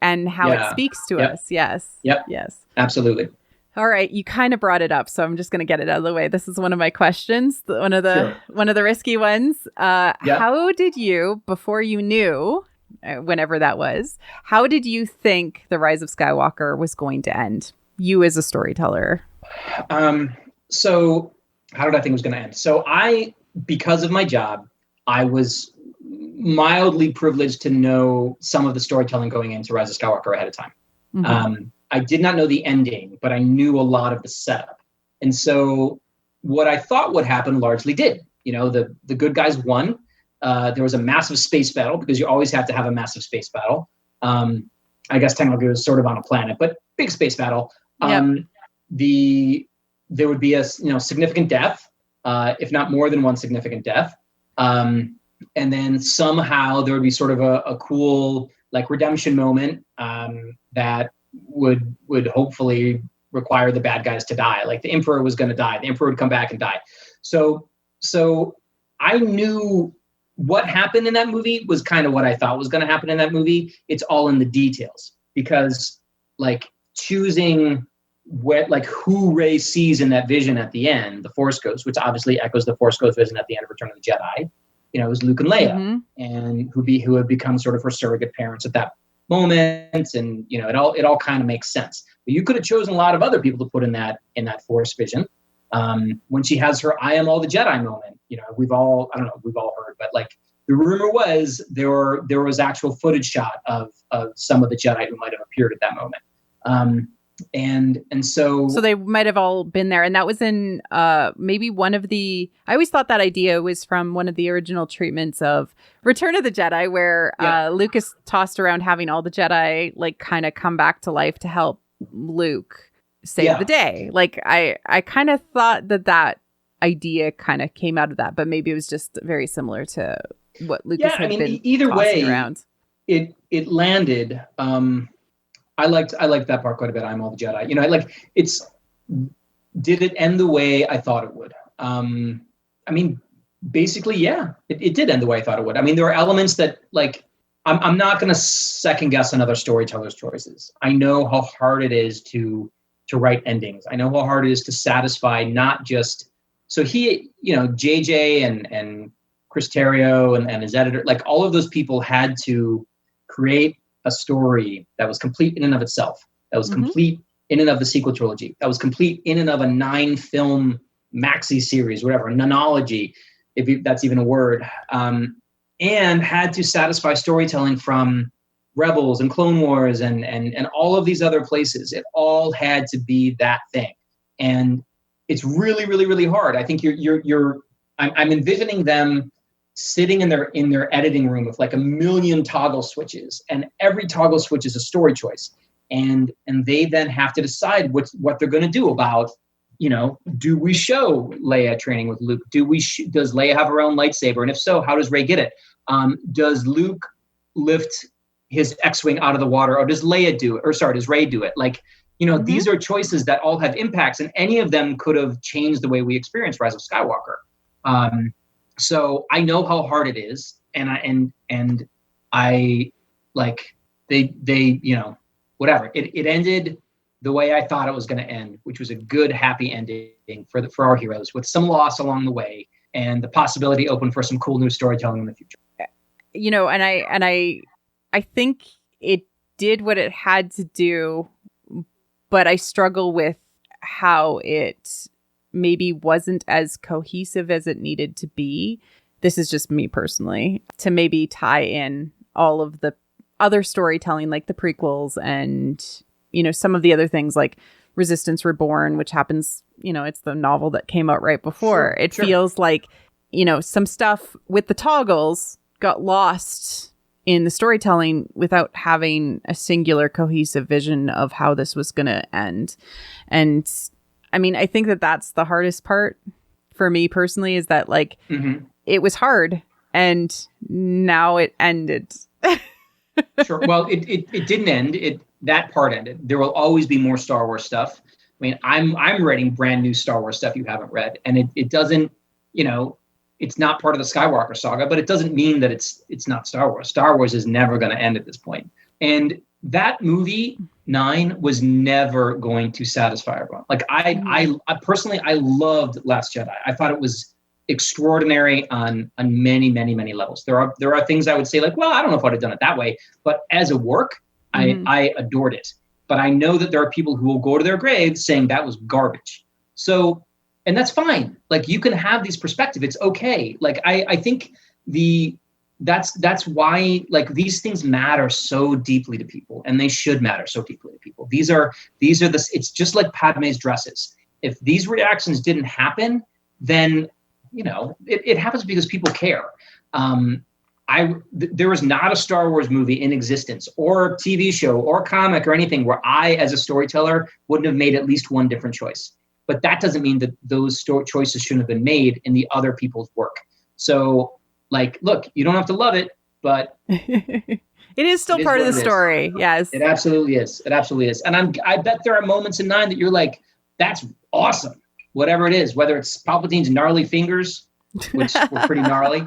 and how it speaks to us. Yes. Yep. Yes. Absolutely. All right. You kind of brought it up, so I'm just going to get it out of the way. This is one of my questions, one of the risky ones. How did you, before you knew, whenever that was, how did you think The Rise of Skywalker was going to end? You as a storyteller. So how did I think it was going to end? So because of my job, I was mildly privileged to know some of the storytelling going into Rise of Skywalker ahead of time. Mm-hmm. I did not know the ending, but I knew a lot of the setup. And so what I thought would happen largely did. The good guys won. There was a massive space battle, because you always have to have a massive space battle. I guess technically it was sort of on a planet, but big space battle. There would be a significant death, if not more than one significant death. And then somehow there would be sort of a cool redemption moment that would hopefully require the bad guys to die. Like, the Emperor was going to die. The Emperor would come back and die. So I knew what happened in that movie was kind of what I thought was going to happen in that movie. It's all in the details, because choosing who Rey sees in that vision at the end, the Force Ghost, which obviously echoes the Force Ghost vision at the end of Return of the Jedi. It was Luke and Leia, and who had become sort of her surrogate parents at that moment, and it all kind of makes sense. But you could have chosen a lot of other people to put in that Force vision. When she has her "I am all the Jedi" moment, we've all heard, but the rumor was there was actual footage shot of some of the Jedi who might have appeared at that moment. And so they might have all been there, and that was in maybe one of the. I always thought that idea was from one of the original treatments of Return of the Jedi, where Lucas tossed around having all the Jedi kind of come back to life to help Luke save the day. I kind of thought that idea kind of came out of that, but maybe it was just very similar to what Lucas had been either way around. It landed. I liked that part quite a bit. I'm all the Jedi. Did it end the way I thought it would? Basically, yeah, it did end the way I thought it would. There are elements that I'm not going to second guess another storyteller's choices. I know how hard it is to write endings. I know how hard it is to satisfy not just. So he, JJ and Chris Terrio and his editor, all of those people had to create a story that was complete in and of itself, that was complete in and of the sequel trilogy, that was complete in and of a 9-film maxi series, whatever, nonology, that's even a word, and had to satisfy storytelling from Rebels and Clone Wars and all of these other places. It all had to be that thing, and it's really, really, really hard. I think I'm envisioning them sitting in their editing room with like a million toggle switches, and every toggle switch is a story choice, and they then have to decide what they're going to do about, do we show Leia training with Luke? Does Leia have her own lightsaber? And if so, how does Rey get it? Does Luke lift his X-Wing out of the water, or does Leia do it? Or sorry, does Rey do it? Like, these are choices that all have impacts, and any of them could have changed the way we experience Rise of Skywalker. So I know how hard it is, and I like they whatever. It ended the way I thought it was going to end, which was a good, happy ending for our heroes, with some loss along the way, and the possibility open for some cool new storytelling in the future. And I think it did what it had to do, but I struggle with how it maybe wasn't as cohesive as it needed to be. This is just me personally, to maybe tie in all of the other storytelling, like the prequels and, some of the other things like Resistance Reborn, which happens, it's the novel that came out right before. Sure. Feels like, some stuff with the toggles got lost in the storytelling without having a singular cohesive vision of how this was going to end. And I mean, I think that that's the hardest part for me personally, is that like, it was hard and now it ended. Sure. Well, it didn't end. That part ended. There will always be more Star Wars stuff. I mean, I'm reading brand new Star Wars stuff you haven't read, and it doesn't, it's not part of the Skywalker saga, but it doesn't mean that it's not Star Wars. Star Wars is never going to end at this point. And that movie 9 was never going to satisfy everyone. Like I personally, I loved Last Jedi. I thought it was extraordinary on many, many, many levels. There are things I would say like, well, I don't know if I'd have done it that way, but as a work, I adored it. But I know that there are people who will go to their graves saying that was garbage. So, and that's fine. Like, you can have these perspectives. It's okay. Like, I think that's why, like, these things matter so deeply to people, and they should matter so deeply to people. These are it's just like Padme's dresses. If these reactions didn't happen, then, it happens because people care. There was not a Star Wars movie in existence, or TV show, or comic, or anything where I, as a storyteller, wouldn't have made at least one different choice. But that doesn't mean that those choices shouldn't have been made in the other people's work. So, like, look, you don't have to love it, but it is still part of the story. Yes, it absolutely is. It absolutely is. And I bet there are moments in 9 that you're like, that's awesome. Whatever it is, whether it's Palpatine's gnarly fingers, which were pretty gnarly.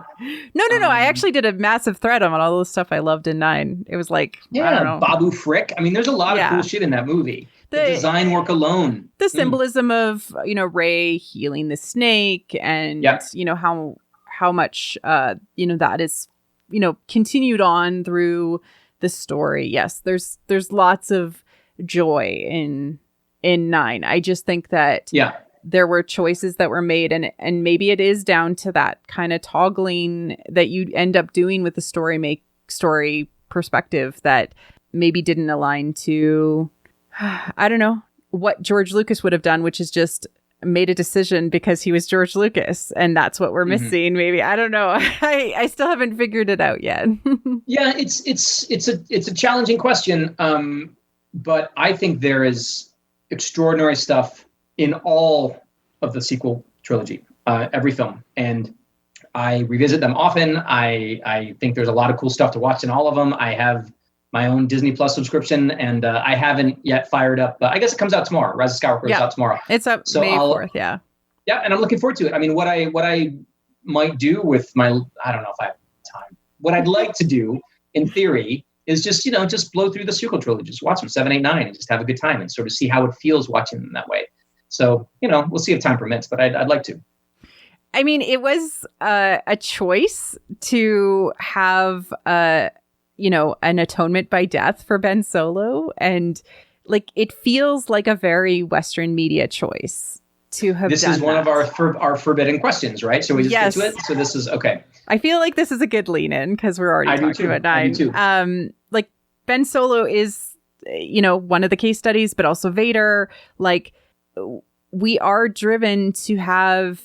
No. I actually did a massive thread on all the stuff I loved in 9. It was like, I don't know. Babu Frick. I mean, there's a lot of cool shit in that movie. The design work alone. The symbolism of, Rey healing the snake, and, how much, that is, continued on through the story. Yes, there's lots of joy in 9. I just think that there were choices that were made, and maybe it is down to that kind of toggling that you end up doing with the story perspective that maybe didn't align to, I don't know, what George Lucas would have done, which is just made a decision because he was George Lucas, and that's what we're missing. Maybe, I don't know. I still haven't figured it out yet. Yeah, it's a challenging question, but I think there is extraordinary stuff in all of the sequel trilogy, every film, and I revisit them often. I think there's a lot of cool stuff to watch in all of them. I have my own Disney Plus subscription, and I haven't yet fired up. I guess it comes out tomorrow. Rise of Skywalker is out tomorrow. It's up May 4th. Yeah, and I'm looking forward to it. I mean, what I might do with my, I don't know if I have time. What I'd like to do, in theory, is just blow through the sequel trilogy, just watch them 7, 8, 9, and just have a good time, and sort of see how it feels watching them that way. So, we'll see if time permits, but I'd like to. I mean, it was a choice to have an atonement by death for Ben Solo, and like, it feels like a very Western media choice. to have this done is one that. of our forbidden questions, right? So we just get to it. So this is okay. I feel like this is a good lean in because we're already talking about 9. I do too. Like Ben Solo is, one of the case studies, but also Vader. Like, we are driven to have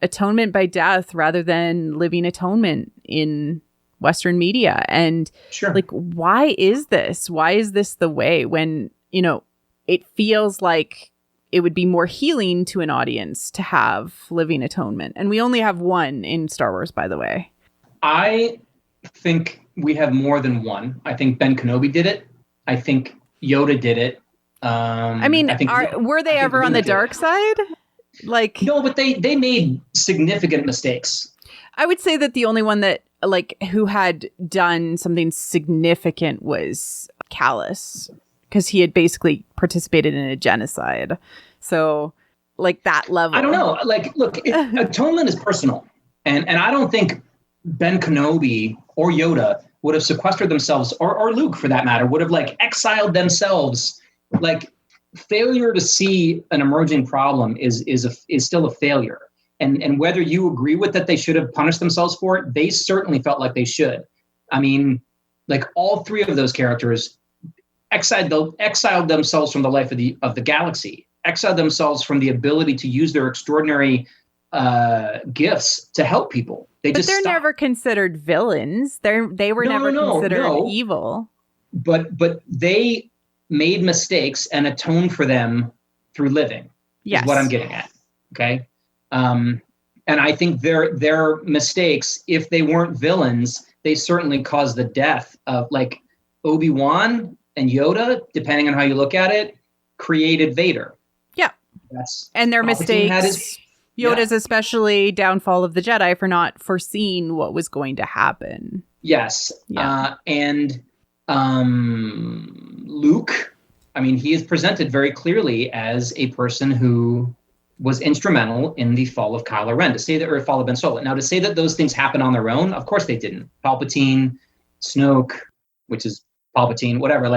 atonement by death rather than living atonement in Western media. And like, why is this? Why is this the way when, it feels like it would be more healing to an audience to have living atonement? And we only have one in Star Wars, by the way. I think we have more than one. I think Ben Kenobi did it. I think Yoda did it. Were they ever on the dark side? Like, no, but they made significant mistakes. I would say that the only one that who had done something significant was Callus, because he had basically participated in a genocide. So like that level. I don't know. Like, look, atonement is personal. And I don't think Ben Kenobi or Yoda would have sequestered themselves, or Luke for that matter, would have exiled themselves. Like, failure to see an emerging problem is still a failure. And whether you agree with that they should have punished themselves for it, they certainly felt like they should. I mean, all 3 of those characters exiled themselves from the life of the galaxy, exiled themselves from the ability to use their extraordinary gifts to help people. But they're never considered villains. They were never considered evil. But they made mistakes and atoned for them through living. Yes. Is what I'm getting at. Okay. And I think their mistakes, if they weren't villains, they certainly caused the death of Obi-Wan and Yoda, depending on how you look at it, created Vader. Yeah. And their mistakes, Yoda's especially downfall of the Jedi for not foreseeing what was going to happen. Yes. Yeah. And Luke, he is presented very clearly as a person who was instrumental in the fall of Kylo Ren, or fall of Ben Solo. Now, to say that those things happen on their own, of course they didn't. Palpatine, Snoke, which is Palpatine, whatever.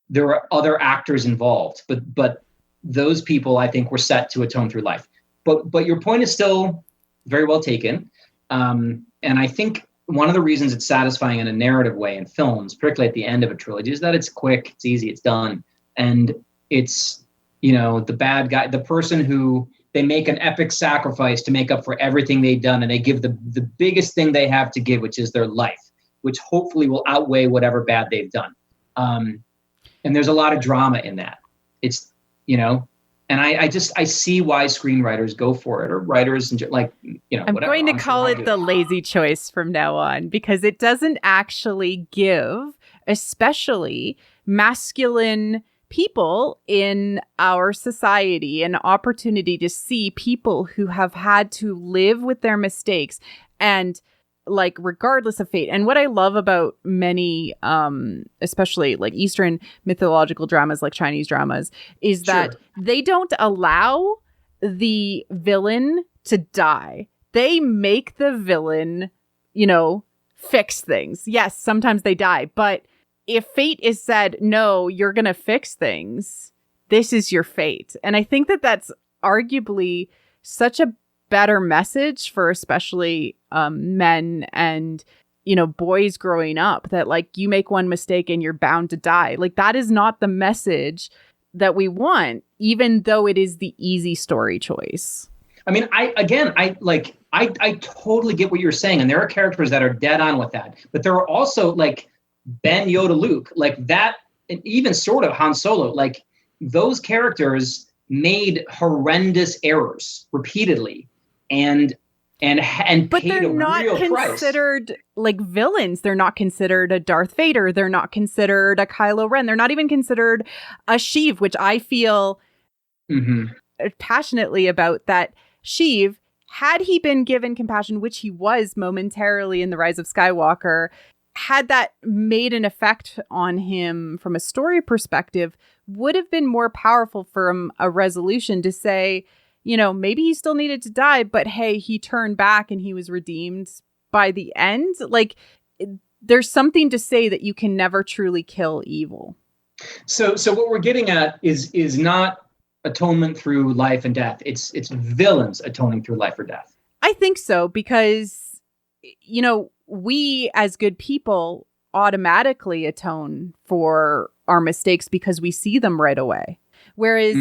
There were other actors involved, but those people, I think, were set to atone through life. But your point is still very well taken. And I think one of the reasons it's satisfying in a narrative way in films, particularly at the end of a trilogy, is that it's quick, it's easy, it's done. And it's, the bad guy, the person who they make an epic sacrifice to make up for everything they've done. And they give the biggest thing they have to give, which is their life, which hopefully will outweigh whatever bad they've done. And there's a lot of drama in that. It's, and I see why screenwriters go for it, or writers, and I'm whatever. Going to call it the lazy choice from now on, because it doesn't actually give, especially masculine people in our society, an opportunity to see people who have had to live with their mistakes and regardless of fate. And what I love about many especially Eastern mythological dramas, like Chinese dramas, is that they don't allow the villain to die. They make the villain, fix things. Yes, sometimes they die, but if fate is said, no, you're going to fix things, this is your fate. And I think that that's arguably such a better message for especially men and, boys growing up, that you make one mistake and you're bound to die. That is not the message that we want, even though it is the easy story choice. I totally get what you're saying. And there are characters that are dead on with that. But there are also Ben, Yoda, Luke, that, and even sort of Han Solo, those characters made horrendous errors repeatedly and but paid they're a not real considered price. Villains. They're not considered a Darth Vader. They're not considered a Kylo Ren. They're not even considered a Sheev, which I feel passionately about. That Sheev, had he been given compassion, which he was momentarily in The Rise of Skywalker, had that made an effect on him from a story perspective, would have been more powerful from a resolution to say, maybe he still needed to die, but hey, he turned back and he was redeemed by the end. There's something to say that you can never truly kill evil. So what we're getting at is not atonement through life and death. It's villains atoning through life or death. I think so, because, we as good people automatically atone for our mistakes because we see them right away. Whereas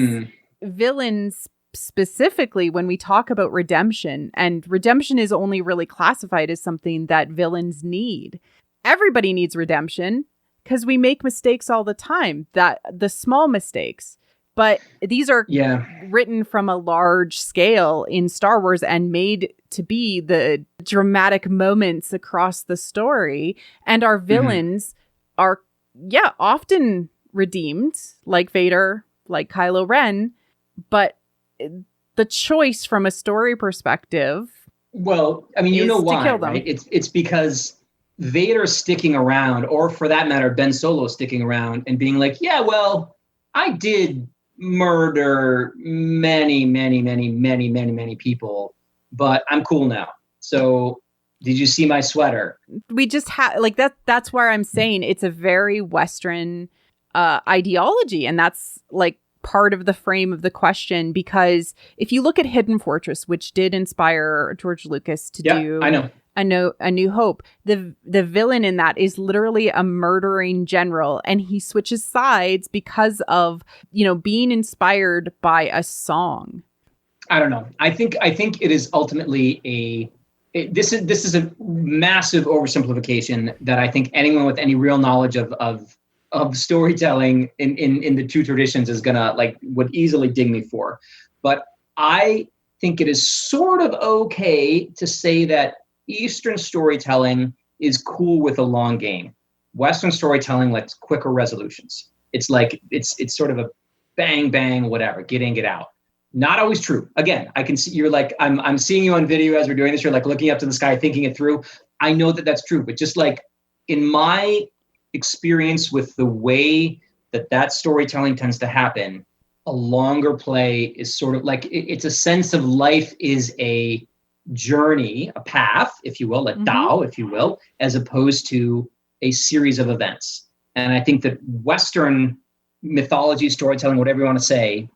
villains, specifically when we talk about redemption, and redemption is only really classified as something that villains need. Everybody needs redemption because we make mistakes all the time, that the small mistakes. But these are written from a large scale in Star Wars and made to be the dramatic moments across the story. And our villains are, often redeemed, like Vader, like Kylo Ren. But the choice from a story perspective, well, I mean, you know why, right? It's because Vader sticking around, or for that matter, Ben Solo sticking around and being like, yeah, well, I did murder many, many, many, many, many, many people, but I'm cool now. So did you see my sweater? We just have like that. That's where I'm saying it's a very Western ideology. And that's like part of the frame of the question, because if you look at Hidden Fortress, which did inspire George Lucas to do A New Hope, the villain in that is literally a murdering general, and he switches sides because of, being inspired by a song. I don't know. I think it is ultimately this is a massive oversimplification that I think anyone with any real knowledge of storytelling in the two traditions is gonna would easily ding me for. But I think it is sort of okay to say that Eastern storytelling is cool with a long game. Western storytelling likes quicker resolutions. It's like it's sort of a bang bang whatever, get in, get out. Not always true. Again, I can see you're like I'm seeing you on video as we're doing this. You're like looking up to the sky, thinking it through. I know that that's true, but just like in my experience with the way that storytelling tends to happen, a longer play is sort of like it's a sense of life is a journey, a path, if you will, a Tao, if you will, as opposed to a series of events. And I think that Western mythology, storytelling, whatever you want to say,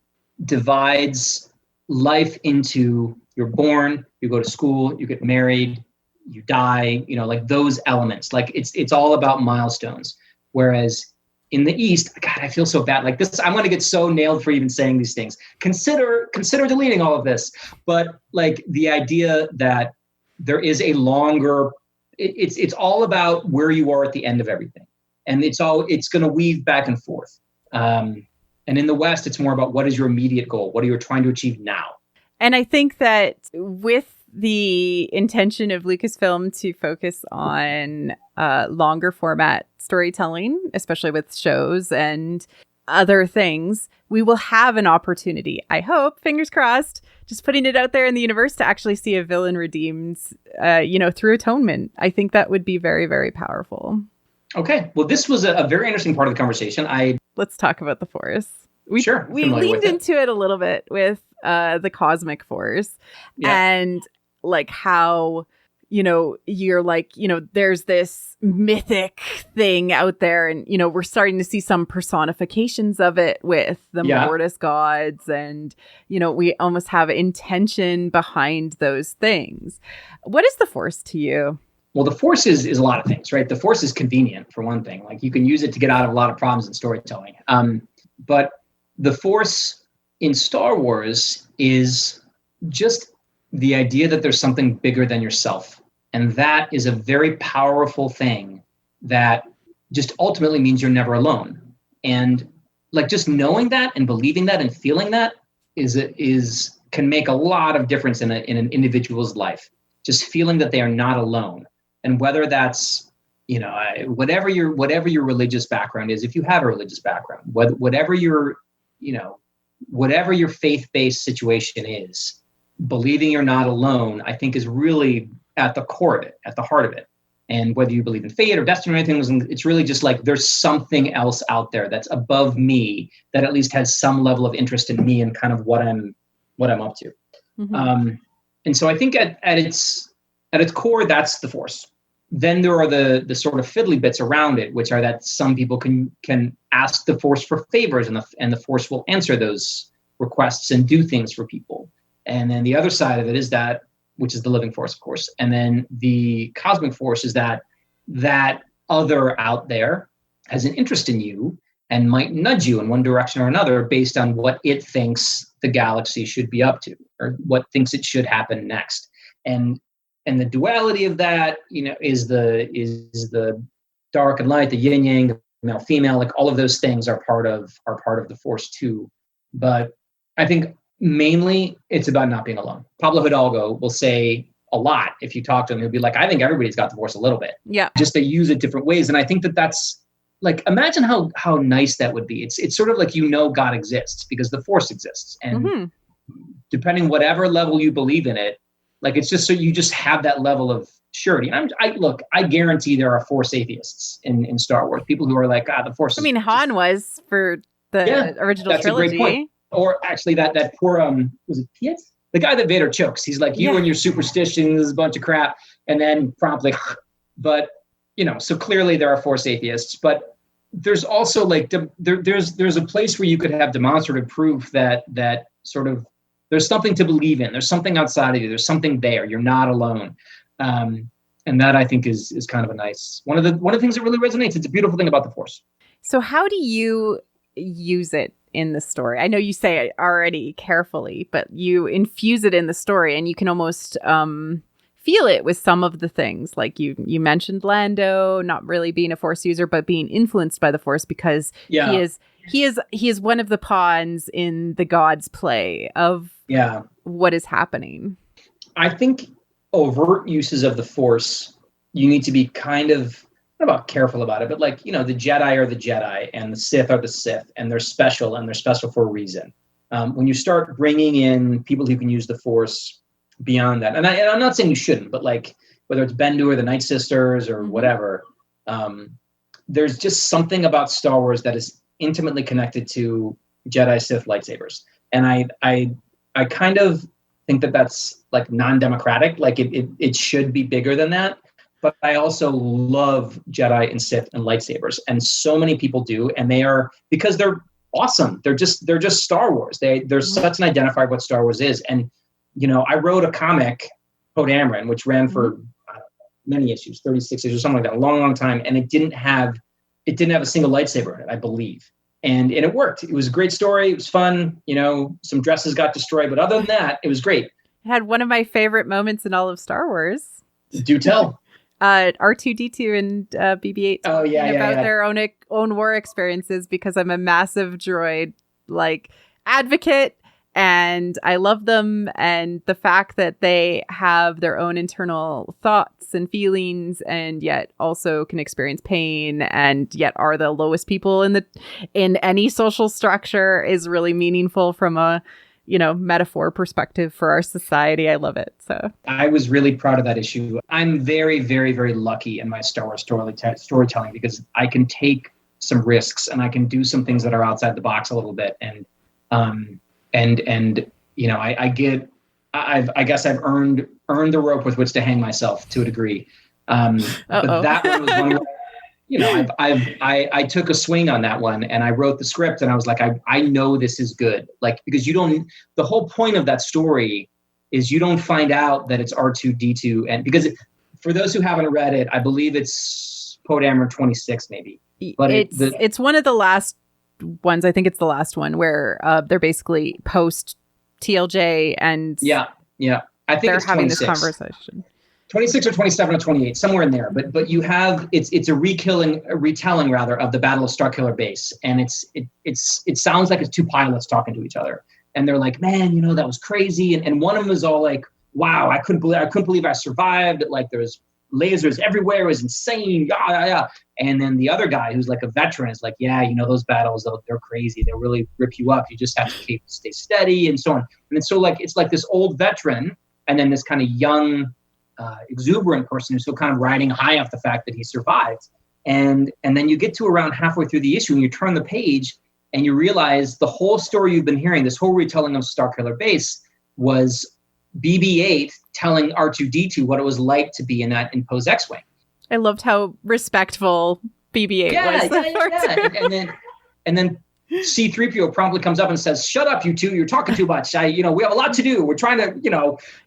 divides life into you're born, you go to school, you get married, you die, like those elements. Like it's all about milestones. Whereas in the East, God, I feel so bad. Like this, I'm going to get so nailed for even saying these things. Consider deleting all of this. But like the idea that there is a longer, it's all about where you are at the end of everything, and it's going to weave back and forth. And in the West, it's more about what is your immediate goal, what are you trying to achieve now. And I think that with the intention of Lucasfilm to focus on longer format storytelling, especially with shows and other things, we will have an opportunity, I hope, fingers crossed, just putting it out there in the universe, to actually see a villain redeemed, through atonement. I think that would be very, very powerful. Okay. Well, this was a very interesting part of the conversation. Let's talk about the Force. We leaned into it a little bit with the Cosmic Force, and like how, you're like, there's this mythic thing out there, and, we're starting to see some personifications of it with the Mortis gods, and, we almost have intention behind those things. What is the Force to you? Well, the Force is a lot of things, right? The Force is convenient, for one thing. Like you can use it to get out of a lot of problems in storytelling. But the Force in Star Wars is just the idea that there's something bigger than yourself. And that is a very powerful thing that just ultimately means you're never alone. And like just knowing that and believing that and feeling that can make a lot of difference in an individual's life. Just feeling that they are not alone. And whether that's, whatever your religious background is, if you have a religious background, whatever your faith-based situation is, believing you're not alone, I think is really at the core of it, at the heart of it. And whether you believe in fate or destiny or anything, it's really just like there's something else out there that's above me that at least has some level of interest in me and kind of what I'm up to. Mm-hmm. And so I think at its core, that's the Force. Then there are the sort of fiddly bits around it, which are that some people can ask the Force for favors, and the Force will answer those requests and do things for people. And then the other side of it is that, which is the living force, of course. And then the cosmic force is that other out there has an interest in you and might nudge you in one direction or another based on what it thinks the galaxy should be up to, or what thinks it should happen next. And the duality of that, is the dark and light, the yin yang, the male female, like all of those things are part of the force too. But I think mainly it's about not being alone. Pablo Hidalgo will say a lot. If you talk to him, he'll be like, I think everybody's got the force a little bit. Yeah. Just they use it different ways. And I think that's like, imagine how nice that would be. It's sort of like, God exists because the force exists. And depending whatever level you believe in it, like, it's just so you just have that level of surety. And I guarantee there are force atheists in Star Wars. People who are like, the force. I mean, Han was for the original trilogy. A great point. Or actually that poor, was it Piet? The guy that Vader chokes. He's like, you and your superstitions is a bunch of crap. And then promptly, but, so clearly there are force atheists. But there's also like, there's a place where you could have demonstrative proof that sort of, there's something to believe in. There's something outside of you. There's something there. You're not alone. And that, I think, is kind of a nice, one of the things that really resonates. It's a beautiful thing about the force. So how do you use it in the story? I know you say it already carefully, but you infuse it in the story, and you can almost feel it with some of the things. Like you mentioned Lando not really being a force user, but being influenced by the force because he is one of the pawns in the gods' play of what is happening. I think overt uses of the force, you need to be kind of, not about careful about it, but like, the Jedi are the Jedi and the Sith are the Sith, and they're special for a reason. When you start bringing in people who can use the force beyond that, and I'm not saying you shouldn't, but like whether it's Bendu or the Night Sisters or whatever, there's just something about Star Wars that is intimately connected to Jedi, Sith, lightsabers. And I kind of think that that's like non-democratic. Like it should be bigger than that. But I also love Jedi and Sith and lightsabers, and so many people do, and they are, because they're awesome. They're just Star Wars. They're such an identifier of what Star Wars is. And I wrote a comic, Poe Dameron, which ran for many issues, 36 issues, something like that, a long, long time, and it didn't have a single lightsaber in it, I believe. And it worked. It was a great story. It was fun. Some dresses got destroyed, but other than that, it was great. It had one of my favorite moments in all of Star Wars. Do tell. R2-D2 and BB-8 talking about their own war experiences, because I'm a massive droid advocate, and I love them, and the fact that they have their own internal thoughts and feelings, and yet also can experience pain, and yet are the lowest people in any social structure is really meaningful from a metaphor perspective for our society. I love it. So I was really proud of that issue. I'm very, very, very lucky in my Star Wars storytelling, because I can take some risks and I can do some things that are outside the box a little bit. And I guess I've earned the rope with which to hang myself to a degree. But that one was one where, I took a swing on that one, and I wrote the script, and I was like, I know this is good. Like, because the whole point of that story is you don't find out that it's R2-D2. And because for those who haven't read it, I believe it's Poe Dameron 26, maybe. But it's one of the last ones. I think it's the last one where they're basically post TLJ, and I think they're having 26. This conversation. 26 or 27 or 28, somewhere in there. But you have it's a retelling rather of the Battle of Starkiller Base, and it sounds like it's two pilots talking to each other, and they're like, man, that was crazy, and one of them is all like, wow, I couldn't believe I survived. Like, there was lasers everywhere, it was insane, yeah. And then the other guy, who's like a veteran, is like, yeah, those battles, they're crazy, they really rip you up, you just have to stay steady, and so on. And it's so like, it's like this old veteran, and then this kind of young exuberant person who's still kind of riding high off the fact that he survived. And then you get to around halfway through the issue, and you turn the page and you realize the whole story you've been hearing, this whole retelling of Starkiller Base, was BB-8 telling R2-D2 what it was like to be in Poe's X-Wing. I loved how respectful BB-8 was. Yeah. And then C-3PO promptly comes up and says, "Shut up, you two! You're talking too much. We have a lot to do. We're trying to,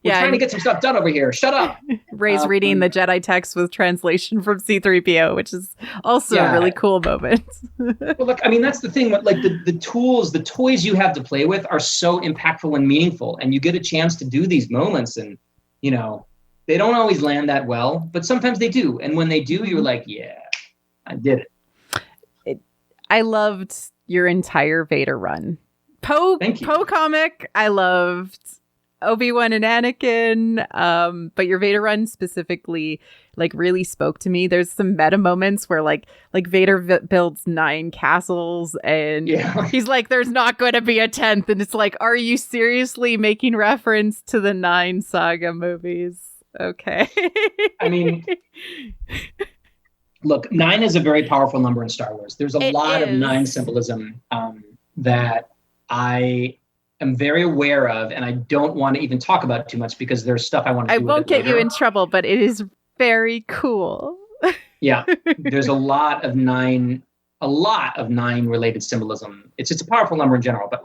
trying to get some stuff done over here. Shut up." Rey's reading the Jedi text with translation from C-3PO, which is also a really cool moment. Well, look, I mean, that's the thing. Like the tools, the toys you have to play with are so impactful and meaningful, and you get a chance to do these moments, and they don't always land that well, but sometimes they do. And when they do, you're like, yeah, I did it. I loved your entire Vader run. Poe comic, I loved. Obi-Wan and Anakin, but your Vader run specifically really spoke to me. There's some meta moments where like Vader builds 9 castles and he's like, there's not going to be a 10th, and it's like, are you seriously making reference to the 9 saga movies? Okay. I mean, look, 9 is a very powerful number in Star Wars. There's a lot of 9 symbolism that I am very aware of, and I don't want to even talk about it too much because there's stuff I want to do. I won't get you in trouble, but it is very cool. Yeah, there's a lot of 9 related symbolism. It's a powerful number in general, but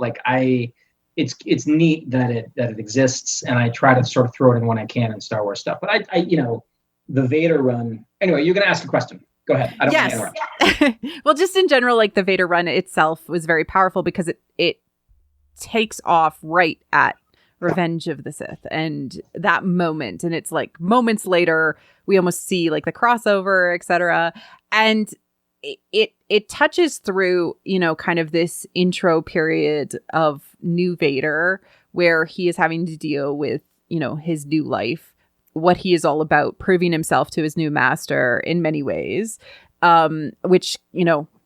it's neat that it exists, and I try to sort of throw it in when I can in Star Wars stuff. But I the Vader run. Anyway, you're going to ask a question. Go ahead. I don't want to interrupt. Well, just in general, the Vader run itself was very powerful because it takes off right at Revenge of the Sith and that moment, and it's like moments later we almost see the crossover, etc. And it touches through kind of this intro period of new Vader where he is having to deal with his new life, what he is all about, proving himself to his new master in many ways, which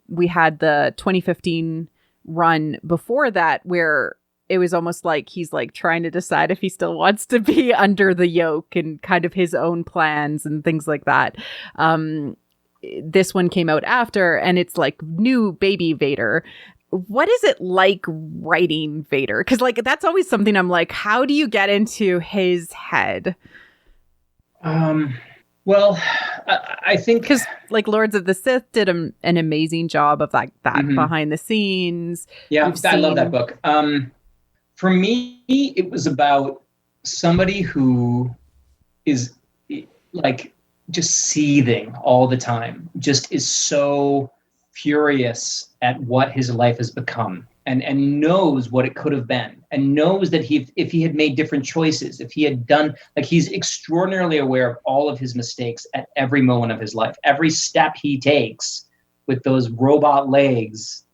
we had the 2015 run before that where it was almost like he's trying to decide if he still wants to be under the yoke and kind of his own plans and things like that. This one came out after, and it's new baby Vader. What is it like writing Vader? Because that's always something I'm like, how do you get into his head? Well, I think because Lords of the Sith did an amazing job of that behind the scenes. Yeah, I love that book. For me, it was about somebody who is just seething all the time, just is so furious at what his life has become, and knows what it could have been, and knows that if he had made different choices, if he had done, he's extraordinarily aware of all of his mistakes at every moment of his life, every step he takes with those robot legs,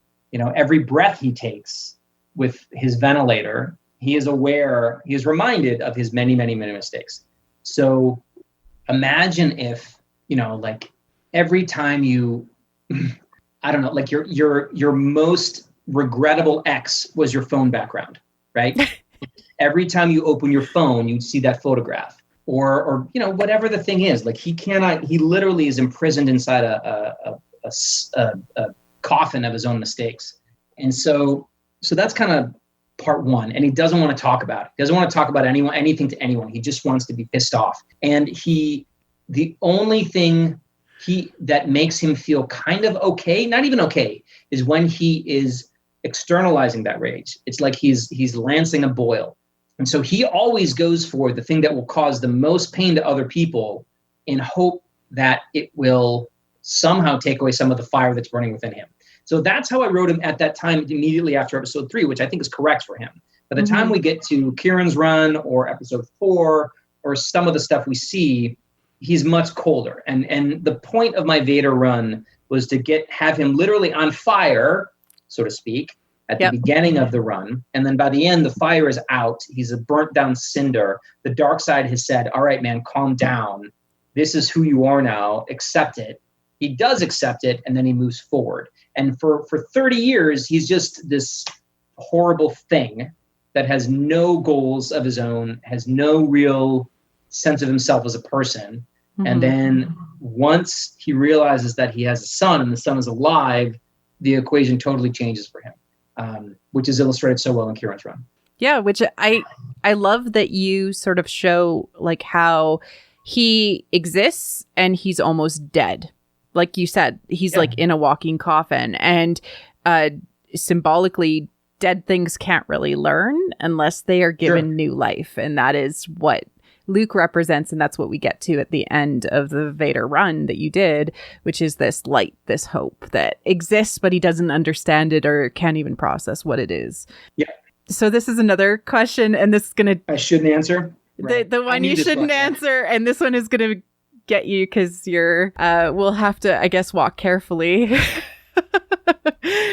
every breath he takes with his ventilator, he is aware, he is reminded of his many, many, many mistakes. So imagine if, every time you, I don't know, your most regrettable ex was your phone background, right? Every time you open your phone, you'd see that photograph, or whatever the thing is. He literally is imprisoned inside a coffin of his own mistakes. And so that's kind of part one. And he doesn't want to talk about it. He doesn't want to talk about anything to anyone. He just wants to be pissed off. And the only thing that makes him feel kind of okay, not even okay, is when he is externalizing that rage. It's like he's lancing a boil. And so he always goes for the thing that will cause the most pain to other people in hope that it will somehow take away some of the fire that's burning within him. So that's how I wrote him at that time, immediately after episode 3, which I think is correct for him. By the time we get to Kieran's run or episode 4 or some of the stuff we see, he's much colder. And the point of my Vader run was to have him literally on fire, so to speak, at the beginning of the run. And then by the end, the fire is out. He's a burnt down cinder. The Darkside has said, all right, man, calm down. This is who you are now. Accept it. He does accept it, and then he moves forward. And for 30 years, he's just this horrible thing that has no goals of his own, has no real sense of himself as a person. Mm-hmm. And then once he realizes that he has a son and the son is alive, the equation totally changes for him, which is illustrated so well in Kieran's run. Yeah, which I love that you sort of show how he exists and he's almost dead. Like you said, he's in a walking coffin. And symbolically, dead things can't really learn unless they are given Sure. new life. And that is what Luke represents. And that's what we get to at the end of the Vader run that you did, which is this light, this hope that exists, but he doesn't understand it or can't even process what it is. Yeah. So this is another question, and this is going to... I shouldn't answer? Right. The one you shouldn't answer, and this one is going to get you because you're... we'll have to, I guess, walk carefully.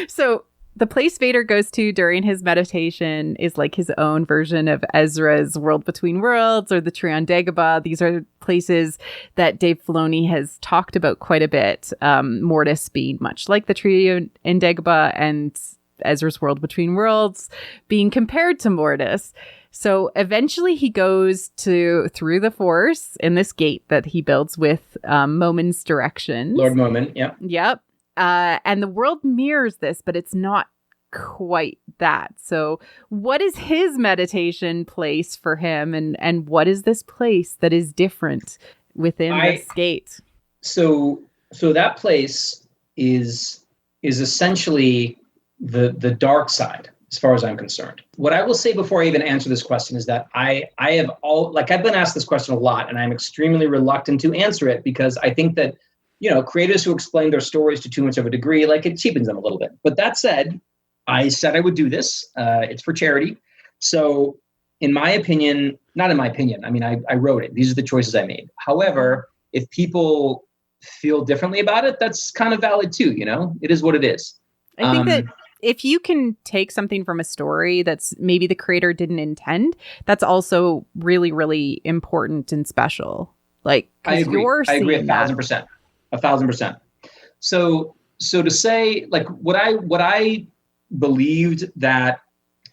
So... the place Vader goes to during his meditation is like his own version of Ezra's World Between Worlds or the Tree on Dagobah. These are places that Dave Filoni has talked about quite a bit. Mortis being much like the Tree in Dagobah, and Ezra's World Between Worlds being compared to Mortis. So eventually he goes through the Force in this gate that he builds with Momin's directions. Lord Momin, yep. Yep. And the world mirrors this, but it's not quite that. So what is his meditation place for him? And what is this place that is different within this gate? So that place is essentially the dark side, as far as I'm concerned. What I will say before I even answer this question is that I've been asked this question a lot, and I'm extremely reluctant to answer it because I think that, creators who explain their stories to too much of a degree, it cheapens them a little bit. But that said, I said I would do this. It's for charity. So in my opinion, not in my opinion, I mean, I wrote it. These are the choices I made. However, if people feel differently about it, that's kind of valid too. It is what it is. I think that if you can take something from a story that's maybe the creator didn't intend, that's also really, really important and special. I agree. I agree 1,000%. 1,000%. So to say what I believed that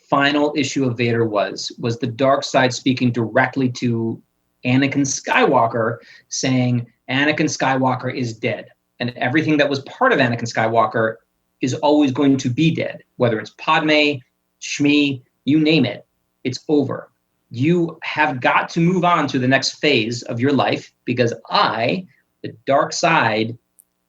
final issue of Vader was the Darkside speaking directly to Anakin Skywalker, saying Anakin Skywalker is dead, and everything that was part of Anakin Skywalker is always going to be dead, whether it's Padme, Shmi, you name it, it's over. You have got to move on to the next phase of your life because the dark side,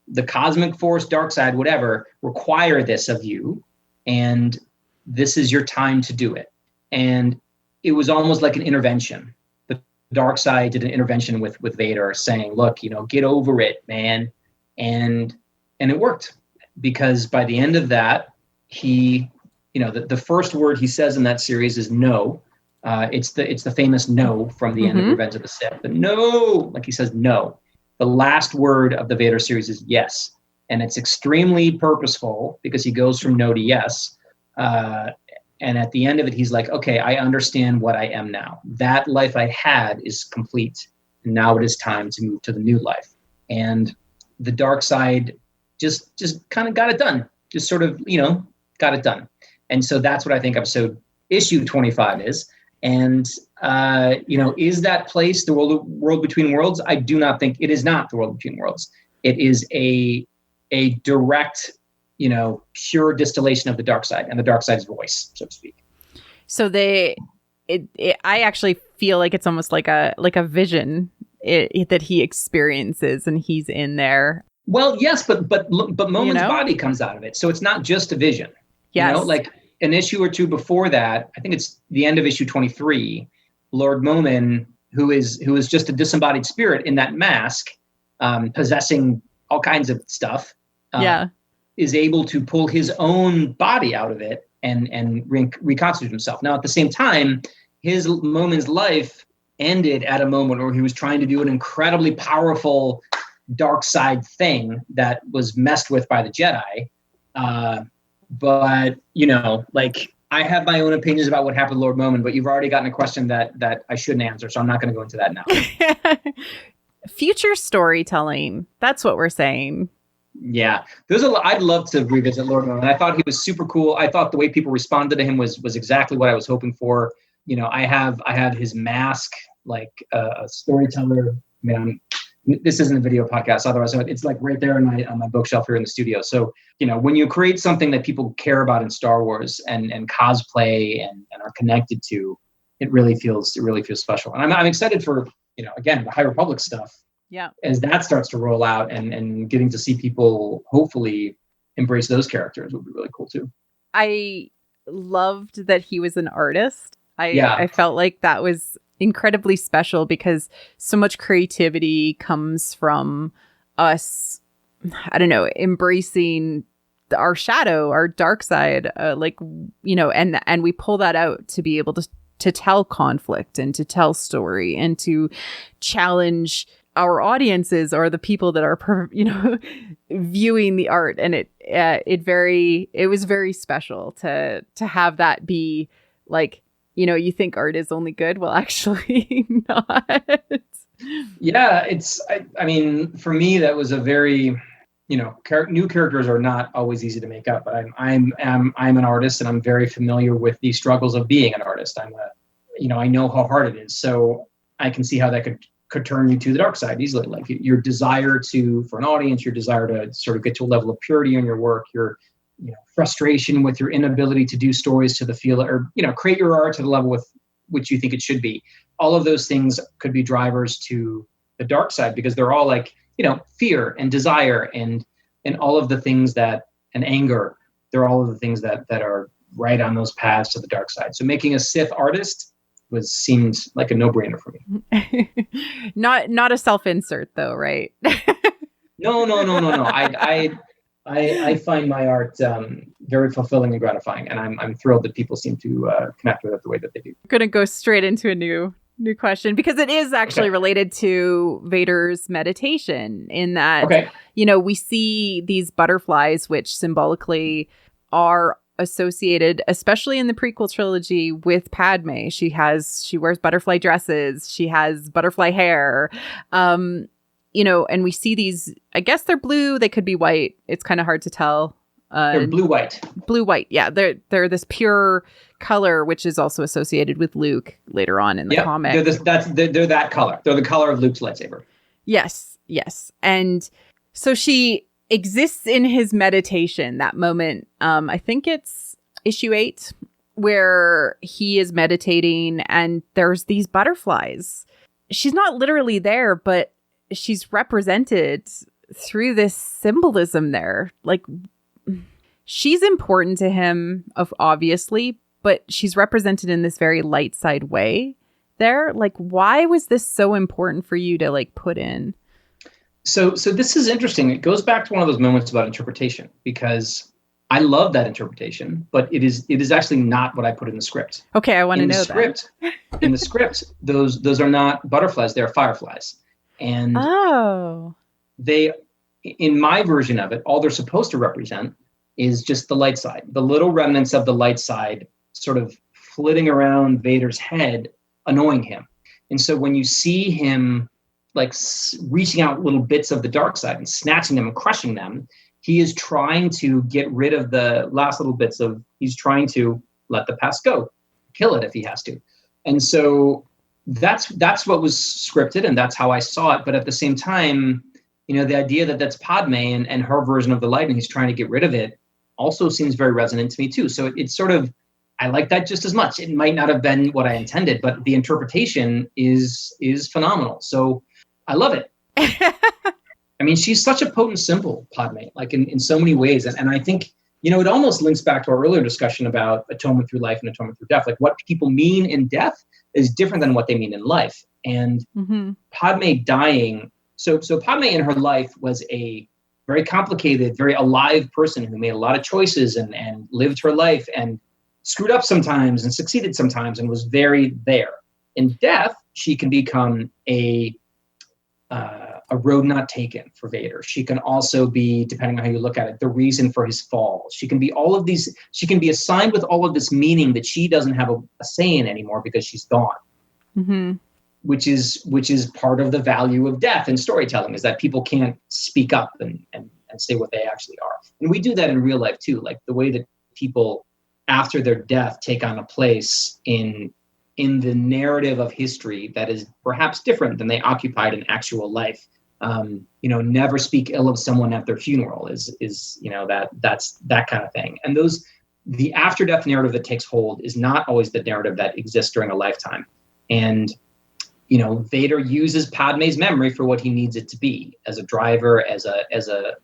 the cosmic force, dark side, whatever, require this of you. And this is your time to do it. And it was almost like an intervention. The dark side did an intervention with Vader saying, look, get over it, man. And it worked because by the end of that, he, the first word he says in that series is no. It's the famous no from the end of Revenge of the Sith. The no, he says no. The last word of the Vader series is yes. And it's extremely purposeful because he goes from no to yes. And at the end of it, he's like, okay, I understand what I am now. That life I had is complete. And now it is time to move to the new life. And the dark side just kind of got it done. Just sort of, got it done. And so that's what I think issue 25 is. And, is that place the world between worlds? I do not think it is not the world between worlds. It is a direct, pure distillation of the dark side and the dark side's voice, so to speak. So I actually feel like it's almost like a vision that he experiences and he's in there. Well, yes, but Momin's body comes out of it. So it's not just a vision. Yes. An issue or two before that, I think it's the end of issue 23, Lord Momin, who is just a disembodied spirit in that mask, possessing all kinds of stuff, is able to pull his own body out of it and reconstitute himself. Now, at the same time, Momin's life ended at a moment where he was trying to do an incredibly powerful dark side thing that was messed with by the Jedi. But, I have my own opinions about what happened to Lord Momin, but you've already gotten a question that I shouldn't answer, so I'm not going to go into that now. Future storytelling. That's what we're saying. Yeah. I'd love to revisit Lord Momin. I thought he was super cool. I thought the way people responded to him was exactly what I was hoping for. I had his mask, like a storyteller. This isn't a video podcast. Otherwise, it's right there on my bookshelf here in the studio. So, when you create something that people care about in Star Wars and cosplay and are connected to, it really feels special. And I'm excited for, again, the High Republic stuff. Yeah. As that starts to roll out and getting to see people hopefully embrace those characters would be really cool too. I loved that he was an artist. Yeah. I felt like that was incredibly special because so much creativity comes from us, I don't know, embracing our shadow, our dark side, like, you know, and we pull that out to be able to tell conflict and to tell story and to challenge our audiences or the people that are, you know, viewing the art. And it was very special to have that be like, you know, you think art is only good. Well, actually not. Yeah. I mean, for me, that was a very, you know, new characters are not always easy to make up, but I'm an artist and I'm very familiar with the struggles of being an artist. I know how hard it is. So I can see how that could turn you to the dark side easily. Like your desire for an audience, your desire to sort of get to a level of purity in your work, your, you know, frustration with your inability to do stories to the feel, or, you know, create your art to the level with which you think it should be. All of those things could be drivers to the dark side because they're all like, you know, fear and desire and all of the things and anger. They're all of the things that are right on those paths to the dark side. So making a Sith artist seemed like a no-brainer for me. Not a self-insert though, right? No. I find my art very fulfilling and gratifying, and I'm thrilled that people seem to connect with it the way that they do. I'm gonna go straight into a new question because it is actually related to Vader's meditation in that, you know, we see these butterflies, which symbolically are associated, especially in the prequel trilogy, with Padme. She wears butterfly dresses. She has butterfly hair. You know, and we see these, I guess they're blue. They could be white. It's kind of hard to tell. They're blue-white. Blue-white, yeah. They're this pure color, which is also associated with Luke later on in the comic. They're that color. They're the color of Luke's lightsaber. Yes. And so she exists in his meditation, that moment. I think it's issue 8, where he is meditating and there's these butterflies. She's not literally there, but she's represented through this symbolism there. Like, she's important to him, obviously, but she's represented in this very light side way there. Like, why was this so important for you to like put in? So this is interesting. It goes back to one of those moments about interpretation, because I love that interpretation, but it is actually not what I put in the script. Okay, I want to know that. In the script, those are not butterflies, they're fireflies. And they, in my version of it, all they're supposed to represent is just the light side, the little remnants of the light side sort of flitting around Vader's head, annoying him. And so when you see him like reaching out little bits of the dark side and snatching them and crushing them, he is trying to get rid of the last little bits he's trying to let the past go, kill it if he has to. And so that's what was scripted, and that's how I saw it. But at the same time, you know, the idea that that's Padme and her version of the light and he's trying to get rid of it also seems very resonant to me too. So it's sort of, I like that just as much. It might not have been what I intended, but the interpretation is phenomenal. So I love it. I mean, she's such a potent symbol, Padme, like in so many ways. And I think, you know, it almost links back to our earlier discussion about atonement through life and atonement through death. Like what people mean in death is different than what they mean in life. And Padme dying, so Padme in her life was a very complicated, very alive person who made a lot of choices and lived her life and screwed up sometimes and succeeded sometimes and was very there. In death, she can become a road not taken for Vader. She can also be, depending on how you look at it, the reason for his fall. She can be all of these, she can be assigned with all of this meaning that she doesn't have a say in anymore because she's gone. Which is part of the value of death in storytelling, is that people can't speak up and say what they actually are. And we do that in real life too, like the way that people after their death take on a place in the narrative of history that is perhaps different than they occupied in actual life. You know, never speak ill of someone at their funeral is you know, that's that kind of thing. And the after death narrative that takes hold is not always the narrative that exists during a lifetime. And, you know, Vader uses Padme's memory for what he needs it to be, as a driver, as a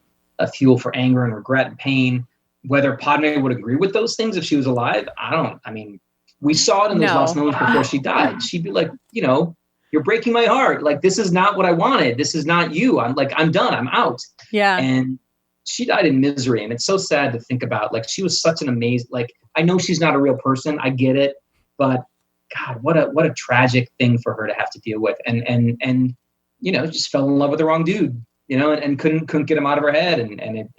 fuel for anger and regret and pain. whether Padme would agree with those things if she was alive, I mean, we saw it in those last moments before she died. She'd be like, you're breaking my heart. Like, this is not what I wanted. This is not you. I'm done. I'm out. Yeah. And she died in misery. And it's so sad to think about. Like, she was such an amazing, like, I know she's not a real person. I get it. But God, what a tragic thing for her to have to deal with. And just fell in love with the wrong dude, and couldn't get him out of her head. And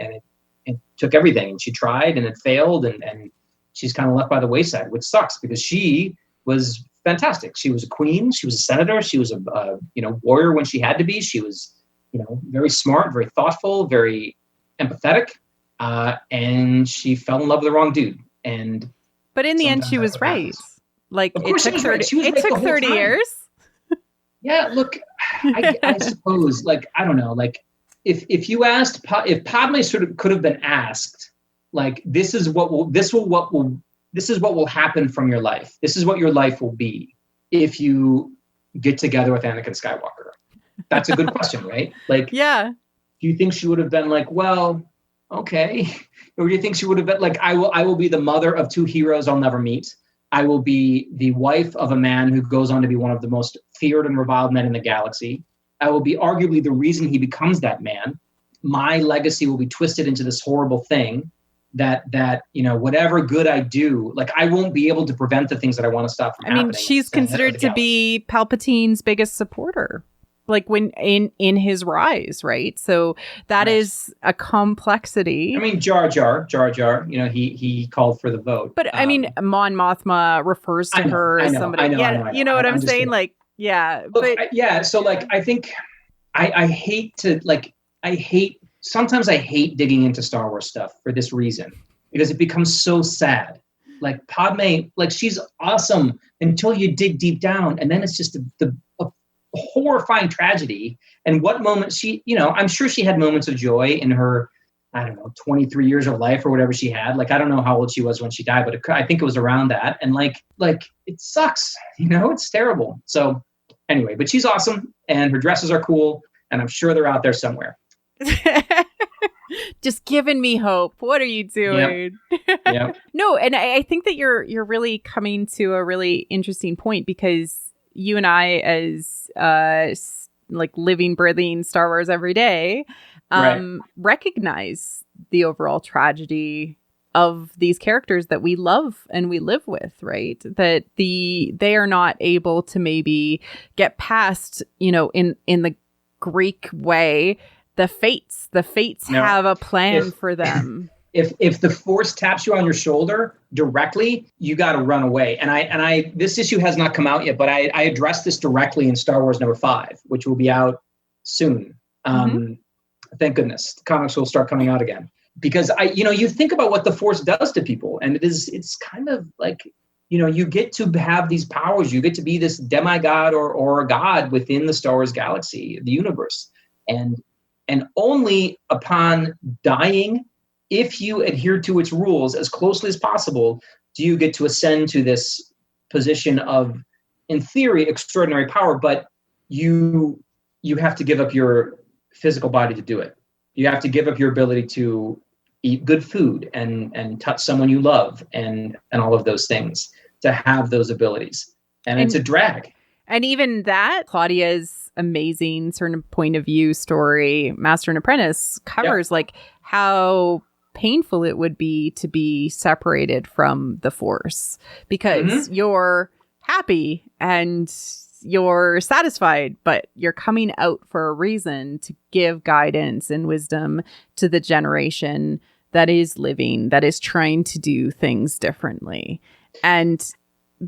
it took everything. And she tried and it failed. And she's kind of left by the wayside, which sucks because she was fantastic. She was a queen. She was a senator. She was a warrior when she had to be. She was, very smart, very thoughtful, very empathetic. And she fell in love with the wrong dude. But in the end, she was right. Like, it took 30 years. Yeah, look, I suppose, like, I don't know, like, if you asked, if Padme sort of could have been asked, like, this is what will happen from your life. This is what your life will be if you get together with Anakin Skywalker. That's a good question, right? Like, yeah. Do you think she would have been like, well, okay, or do you think she would have been like, I will be the mother of two heroes I'll never meet. I will be the wife of a man who goes on to be one of the most feared and reviled men in the galaxy. I will be arguably the reason he becomes that man. My legacy will be twisted into this horrible thing that whatever good I do, like, I won't be able to prevent the things that I want to stop from happening. I mean, she's considered to be Palpatine's biggest supporter, like, when in his rise, right? So that is a complexity. I mean, Jar Jar, he called for the vote. But I mean, Mon Mothma refers to her as somebody. I know. You know what I'm saying? Like, yeah. Look, so, like, I think I hate sometimes I hate digging into Star Wars stuff for this reason, because it becomes so sad. Like, Padme, like, she's awesome until you dig deep down, and then it's just a horrifying tragedy. And what moment she, I'm sure she had moments of joy in her, 23 years of life or whatever she had. Like, I don't know how old she was when she died, but I think it was around that. And like it sucks, it's terrible. So anyway, but she's awesome and her dresses are cool, and I'm sure they're out there somewhere. Just giving me hope. What are you doing? Yep. No, and I think that you're really coming to a really interesting point, because you and I, as like living, breathing Star Wars every day, recognize the overall tragedy of these characters that we love and we live with, right? That they are not able to maybe get past, in the Greek way, the fates have a plan for them. If the Force taps you on your shoulder directly, you got to run away. And I this issue has not come out yet, but I addressed this directly in Star Wars #5, which will be out soon. Thank goodness, the comics will start coming out again, because you think about what the Force does to people, and it's kind of like, you get to have these powers, you get to be this demigod or a god within the Star Wars galaxy, the universe, and only upon dying, if you adhere to its rules as closely as possible, do you get to ascend to this position of, in theory, extraordinary power. But you have to give up your physical body to do it. You have to give up your ability to eat good food and touch someone you love and all of those things to have those abilities. And it's a drag. And even that, Claudia's amazing certain point of view story, Master and Apprentice, covers like how painful it would be to be separated from the Force, because you're happy and you're satisfied, but you're coming out for a reason, to give guidance and wisdom to the generation that is living, that is trying to do things differently. And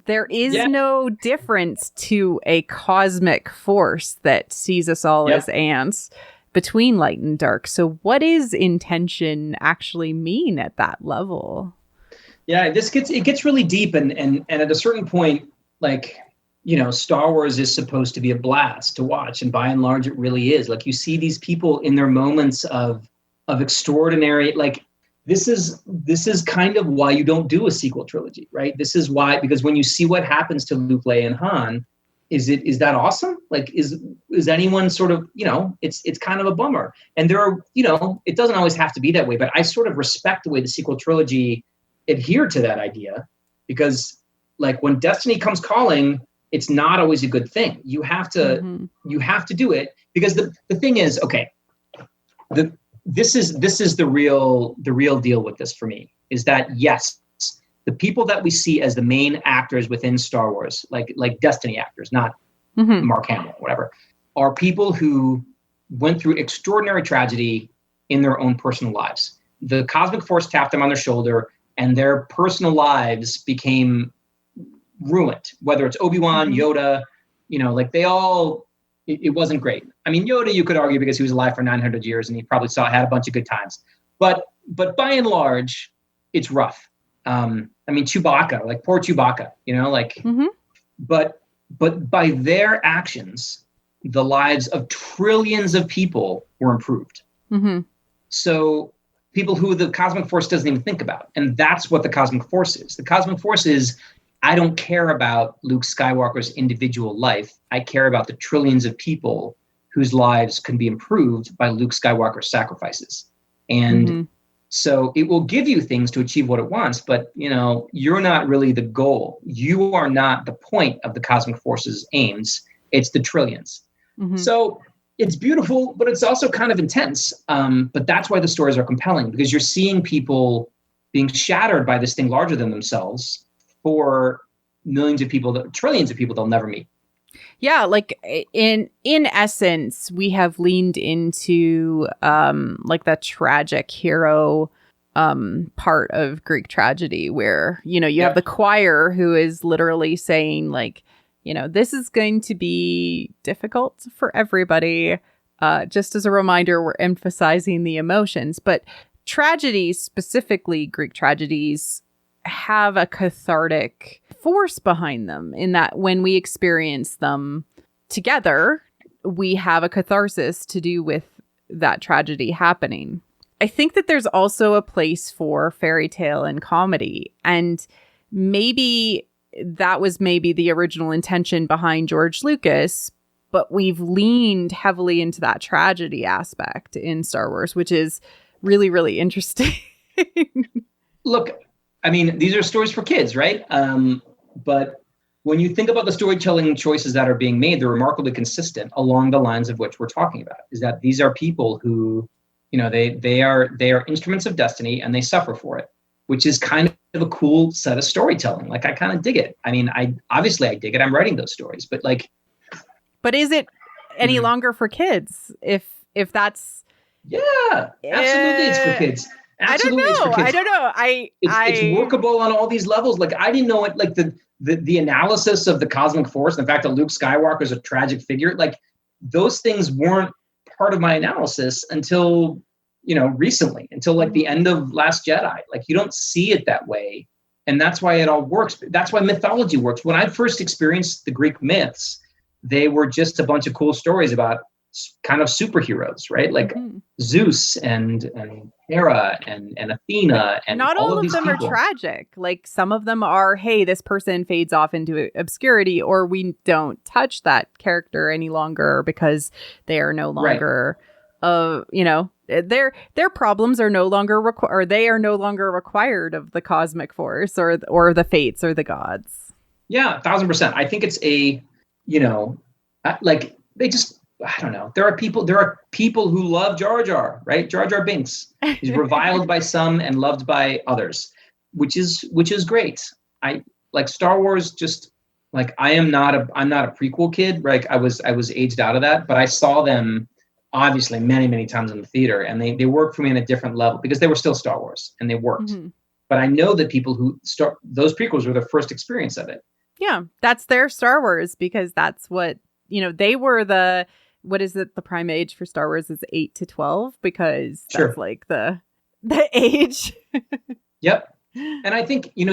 there is no difference to a cosmic force that sees us all as ants between light and dark. So what does intention actually mean at that level? Yeah, it gets really deep, and at a certain point, like, Star Wars is supposed to be a blast to watch, and by and large it really is. Like, you see these people in their moments of extraordinary, like, this is kind of why you don't do a sequel trilogy, right? This is why, because when you see what happens to Luke, Leia, and Han, is that awesome? Like, is anyone sort of, it's kind of a bummer. And there are, it doesn't always have to be that way, but I sort of respect the way the sequel trilogy adhered to that idea, because like when destiny comes calling, it's not always a good thing. You have to do it, because the thing is, okay, this is the real deal with this for me, is that yes, the people that we see as the main actors within Star Wars, like Destiny actors, not Mark Hamill, whatever, are people who went through extraordinary tragedy in their own personal lives. The cosmic force tapped them on their shoulder, and their personal lives became ruined. Whether it's Obi-Wan, Yoda, like they all, it wasn't great. I mean, Yoda, you could argue, because he was alive for 900 years and he probably had a bunch of good times. But by and large, it's rough. I mean, Chewbacca, like poor Chewbacca, but by their actions, the lives of trillions of people were improved. So people who the cosmic force doesn't even think about. And that's what the cosmic force is. The cosmic force is, I don't care about Luke Skywalker's individual life. I care about the trillions of people whose lives can be improved by Luke Skywalker's sacrifices. And so it will give you things to achieve what it wants, but you're not really the goal. You are not the point of the cosmic force's aims. It's the trillions. So it's beautiful, but it's also kind of intense. But that's why the stories are compelling, because you're seeing people being shattered by this thing larger than themselves for millions of people, trillions of people they'll never meet. Yeah, like in essence, we have leaned into like the tragic hero part of Greek tragedy, where you have the choir who is literally saying, like, this is going to be difficult for everybody. Just as a reminder, we're emphasizing the emotions, but tragedies, specifically Greek tragedies, have a cathartic force behind them, in that when we experience them together, we have a catharsis to do with that tragedy happening. I think that there's also a place for fairy tale and comedy, and maybe that was the original intention behind George Lucas, but we've leaned heavily into that tragedy aspect in Star Wars, which is really, really interesting. Look, I mean, these are stories for kids, right? But when you think about the storytelling choices that are being made, they're remarkably consistent along the lines of which we're talking about. Is that these are people who, they are instruments of destiny, and they suffer for it, which is kind of a cool set of storytelling. Like, I kind of dig it. I mean, I dig it. I'm writing those stories, but like. But is it any longer for kids? If that's. Yeah, absolutely, it's for kids. Absolutely, I don't know. It's workable on all these levels. Like, I didn't know it. Like the analysis of the cosmic force, and the fact that Luke Skywalker is a tragic figure, like those things weren't part of my analysis until recently, until like the end of Last Jedi. Like, you don't see it that way, and that's why it all works. That's why mythology works. When I first experienced the Greek myths, they were just a bunch of cool stories about kind of superheroes, right? Like Zeus and Hera and Athena, and not all of them people are tragic. Like, some of them are, hey, this person fades off into obscurity, or we don't touch that character any longer because they are no longer, their problems are no longer or they are no longer required of the cosmic force or the fates or the gods. Yeah, 1,000%. I think it's like they just. I don't know. There are people who love Jar Jar, right? Jar Jar Binks. He's reviled by some and loved by others, which is great. I like Star Wars. Just like I'm not a prequel kid. Right? I was aged out of that, but I saw them obviously many, many times in the theater, and they worked for me on a different level because they were still Star Wars and they worked. But I know that people who start those prequels were their first experience of it. Yeah, that's their Star Wars, because that's what they were the. What is it? The prime age for Star Wars is 8 to 12, because that's like the age. Yep. And I think, we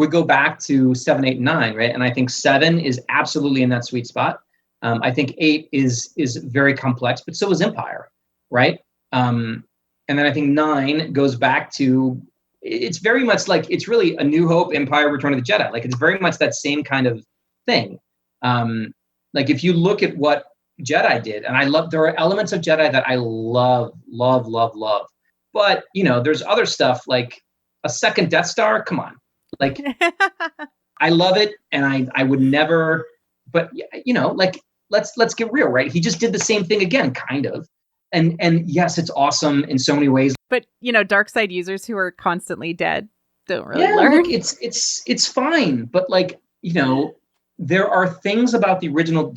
go back to 7, 8, and 9, right? And I think 7 is absolutely in that sweet spot. I think 8 is very complex, but so is Empire, right? And then I think 9 goes back to, it's very much like, it's really A New Hope, Empire, Return of the Jedi. Like, it's very much that same kind of thing. Like if you look at what Jedi did, and there are elements of Jedi that I love. But, there's other stuff like a second Death Star. Come on. Like, I love it. And I would never, but like, let's get real, right? He just did the same thing again, kind of. And yes, it's awesome in so many ways. But, Darkside users who are constantly dead don't really learn. Look, it's fine. But like, there are things about the original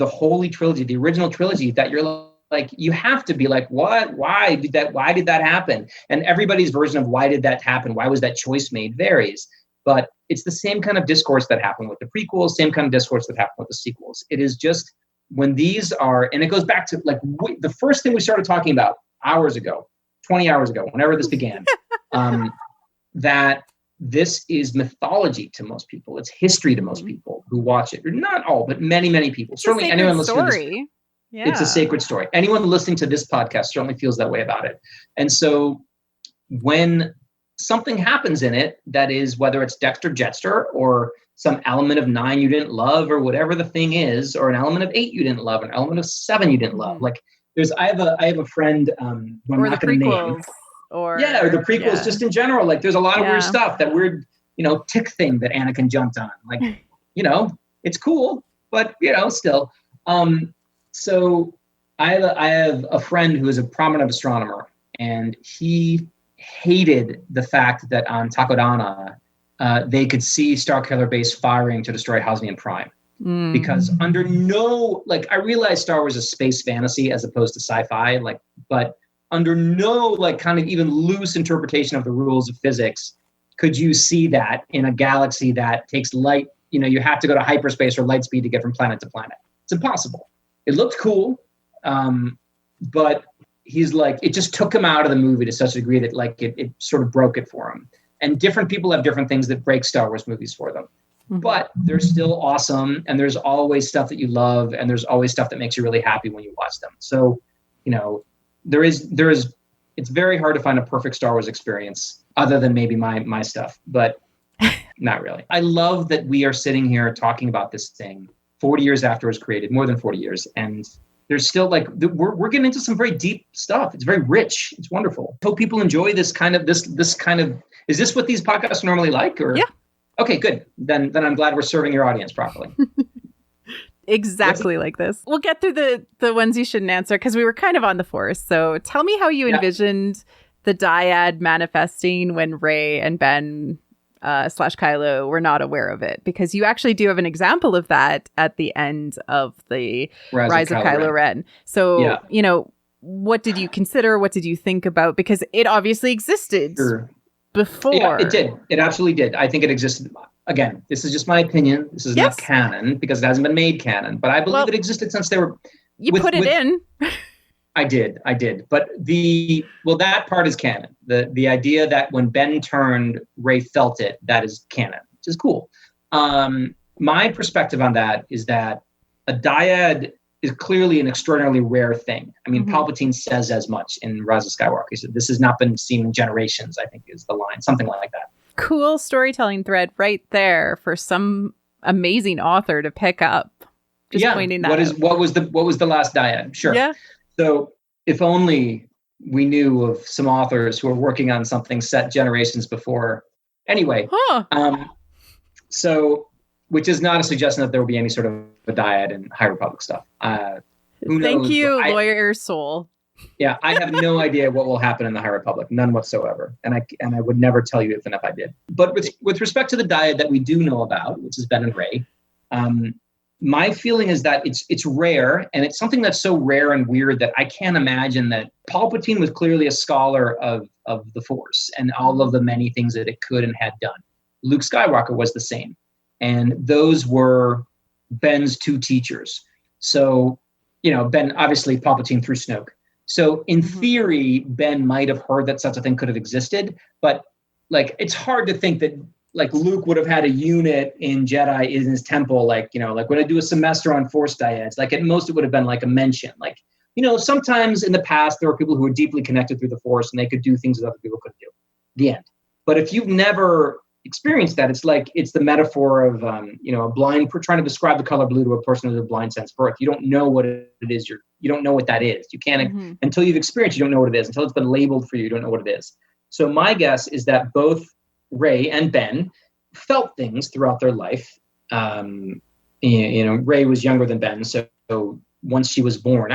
trilogy that you're like, you have to be like, what? Why did that happen? And everybody's version of why did that happen? Why was that choice made varies. But it's the same kind of discourse that happened with the prequels, same kind of discourse that happened with the sequels. It is just when these are, and it goes back to like the first thing we started talking about 20 hours ago, whenever this began, that this is mythology to most people. It's history to most people who watch it. Not all, but many, many people. Certainly anyone listening to this. Yeah. It's a sacred story. Anyone listening to this podcast certainly feels that way about it. And so when something happens in it that is, whether it's Dexter Jetster or some element of 9 you didn't love or whatever the thing is, or an element of 8 you didn't love, an element of 7 you didn't love. Like I have a friend who I'm not going to name. Or the prequels just in general. Like there's a lot of weird stuff, that weird, tick thing that Anakin jumped on. Like, it's cool, but still. So I have a friend who is a prominent astronomer, and he hated the fact that on Takodana, they could see Starkiller Base firing to destroy Hosnian Prime. Because under I realize Star Wars is space fantasy as opposed to sci-fi, but under no kind of even loose interpretation of the rules of physics could you see that in a galaxy that takes light. You have to go to hyperspace or light speed to get from planet to planet. It's impossible. It looked cool, but he's like, it just took him out of the movie to such a degree that it sort of broke it for him. And different people have different things that break Star Wars movies for them. But they're still awesome, and there's always stuff that you love, and there's always stuff that makes you really happy when you watch them. So, there is it's very hard to find a perfect Star Wars experience other than maybe my stuff, but not really. I love that we are sitting here talking about this thing 40 years after it was created, more than 40 years, and there's still we're getting into some very deep stuff. It's very rich. It's wonderful. Hope people enjoy this kind of this kind of. Is this what these podcasts are normally like? Or yeah. Okay, good. Then I'm glad we're serving your audience properly. Exactly like this. We'll get through the ones you shouldn't answer because we were kind of on the Force. So tell me how you envisioned the dyad manifesting when Rey and Ben / Kylo were not aware of it, because you actually do have an example of that at the end of the Rise of Kylo Ren. So, what did you consider? What did you think about? Because it obviously existed before. Yeah, it did. It absolutely did. I think it existed. Again, this is just my opinion. This is not canon because it hasn't been made canon, but I believe it existed since they were. You put it in. I did. But that part is canon. The idea that when Ben turned, Rey felt it, that is canon, which is cool. My perspective on that is that a dyad is clearly an extraordinarily rare thing. I mean, Palpatine says as much in Rise of Skywalker. He said, this has not been seen in generations, I think is the line, something like that. Cool storytelling thread right there for some amazing author to pick up. Just pointing that out. What was the last dyad? Sure. Yeah. So if only we knew of some authors who are working on something set generations before. Anyway, so which is not a suggestion that there will be any sort of a dyad in High Republic stuff. Who knows? Thank you, lawyer Soule. Yeah, I have no idea what will happen in the High Republic, none whatsoever, and I would never tell you if I did. But with respect to the dyad that we do know about, which is Ben and Rey, my feeling is that it's rare, and it's something that's so rare and weird that I can't imagine that Palpatine was clearly a scholar of the Force and all of the many things that it could and had done. Luke Skywalker was the same, and those were Ben's two teachers. So, Ben, obviously Palpatine through Snoke. So in theory, Ben might have heard that such a thing could have existed, but it's hard to think that Luke would have had a unit in Jedi in his temple, when I do a semester on Force dyads, at most it would have been a mention. Sometimes in the past, there were people who were deeply connected through the Force and they could do things that other people couldn't do. The end. But if you've never experienced that, it's the metaphor of a blind trying to describe the color blue to a person with a blind sense of birth. You don't know what it is. You don't know what that is. You can't until you've experienced. You don't know what it is until it's been labeled for you. You don't know what it is. So my guess is that both Rey and Ben felt things throughout their life. Rey was younger than Ben, so once she was born,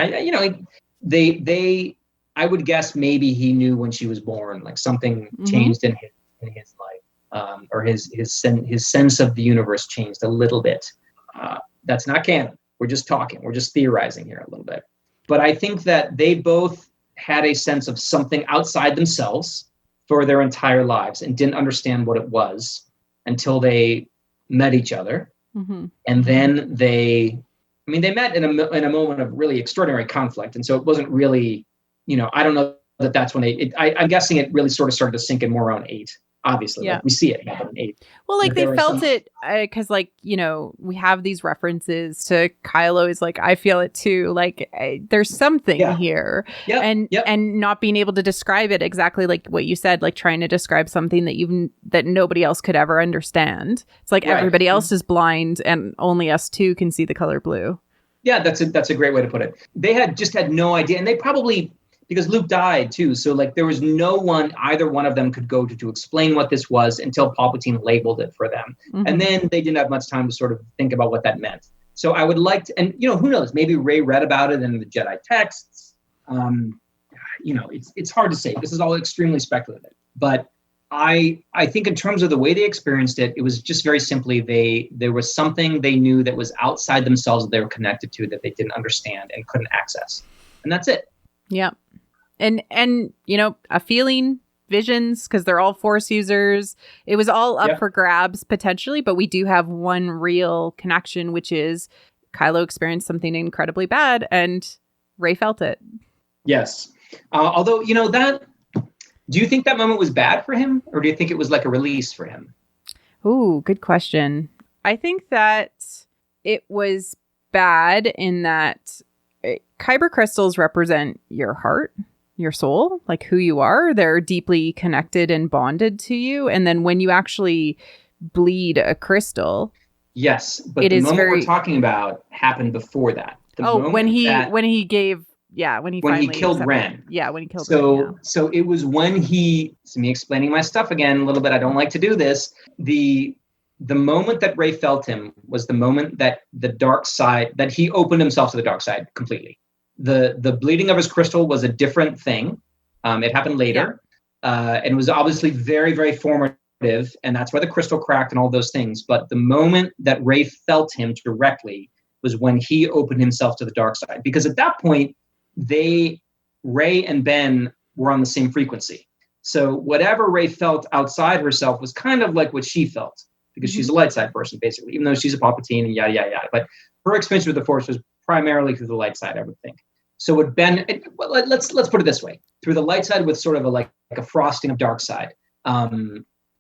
I would guess maybe he knew when she was born, like something changed in his life, or his sense of the universe changed a little bit. That's not canon. We're just talking. We're just theorizing here a little bit. But I think that they both had a sense of something outside themselves for their entire lives and didn't understand what it was until they met each other. And then they met in a moment of really extraordinary conflict. And so it wasn't really, I don't know that's when I'm guessing it really sort of started to sink in more around 8. Obviously, like we see it happen in 8. Well, like they felt it because, like, we have these references to Kylo's, like, I feel it too. Like, there's something here, and not being able to describe it exactly, like what you said, like trying to describe something that nobody else could ever understand. It's like everybody else is blind, and only us two can see the color blue. Yeah, that's a great way to put it. They had no idea, and they probably. Because Luke died too, so like there was no one either one of them could go to explain what this was until Palpatine labeled it for them, and then they didn't have much time to sort of think about what that meant. So I would like to, and who knows? Maybe Rey read about it in the Jedi texts. It's hard to say. This is all extremely speculative, but I think in terms of the way they experienced it, it was just very simply there was something they knew that was outside themselves that they were connected to that they didn't understand and couldn't access, and that's it. Yeah. And a feeling, visions, because they're all Force users. It was all up for grabs potentially, but we do have one real connection, which is Kylo experienced something incredibly bad and Rey felt it. Yes. Although, do you think that moment was bad for him, or do you think it was like a release for him? Ooh, good question. I think that it was bad in that kyber crystals represent your heart, your soul, like who you are. They're deeply connected and bonded to you. And then when you actually bleed a crystal. Yes, but the moment we're talking about happened before that. When he killed Ren. Yeah, when he killed Ren. Yeah. So it was when it's me explaining my stuff again a little bit. I don't like to do this. The moment that Rey felt him was the moment that the dark side, that he opened himself to the dark side completely. The bleeding of his crystal was a different thing. It happened later. And it was obviously very, very formative. And that's why the crystal cracked and all those things. But the moment that Rey felt him directly was when he opened himself to the dark side. Because at that point, Rey and Ben were on the same frequency. So whatever Rey felt outside herself was kind of like what she felt. Because she's a light side person, basically, even though she's a Palpatine and yada, yada, yada. But her experience with the Force was primarily through the light side, I would think. So what Ben, let's put it this way, through the light side with sort of like a frosting of dark side,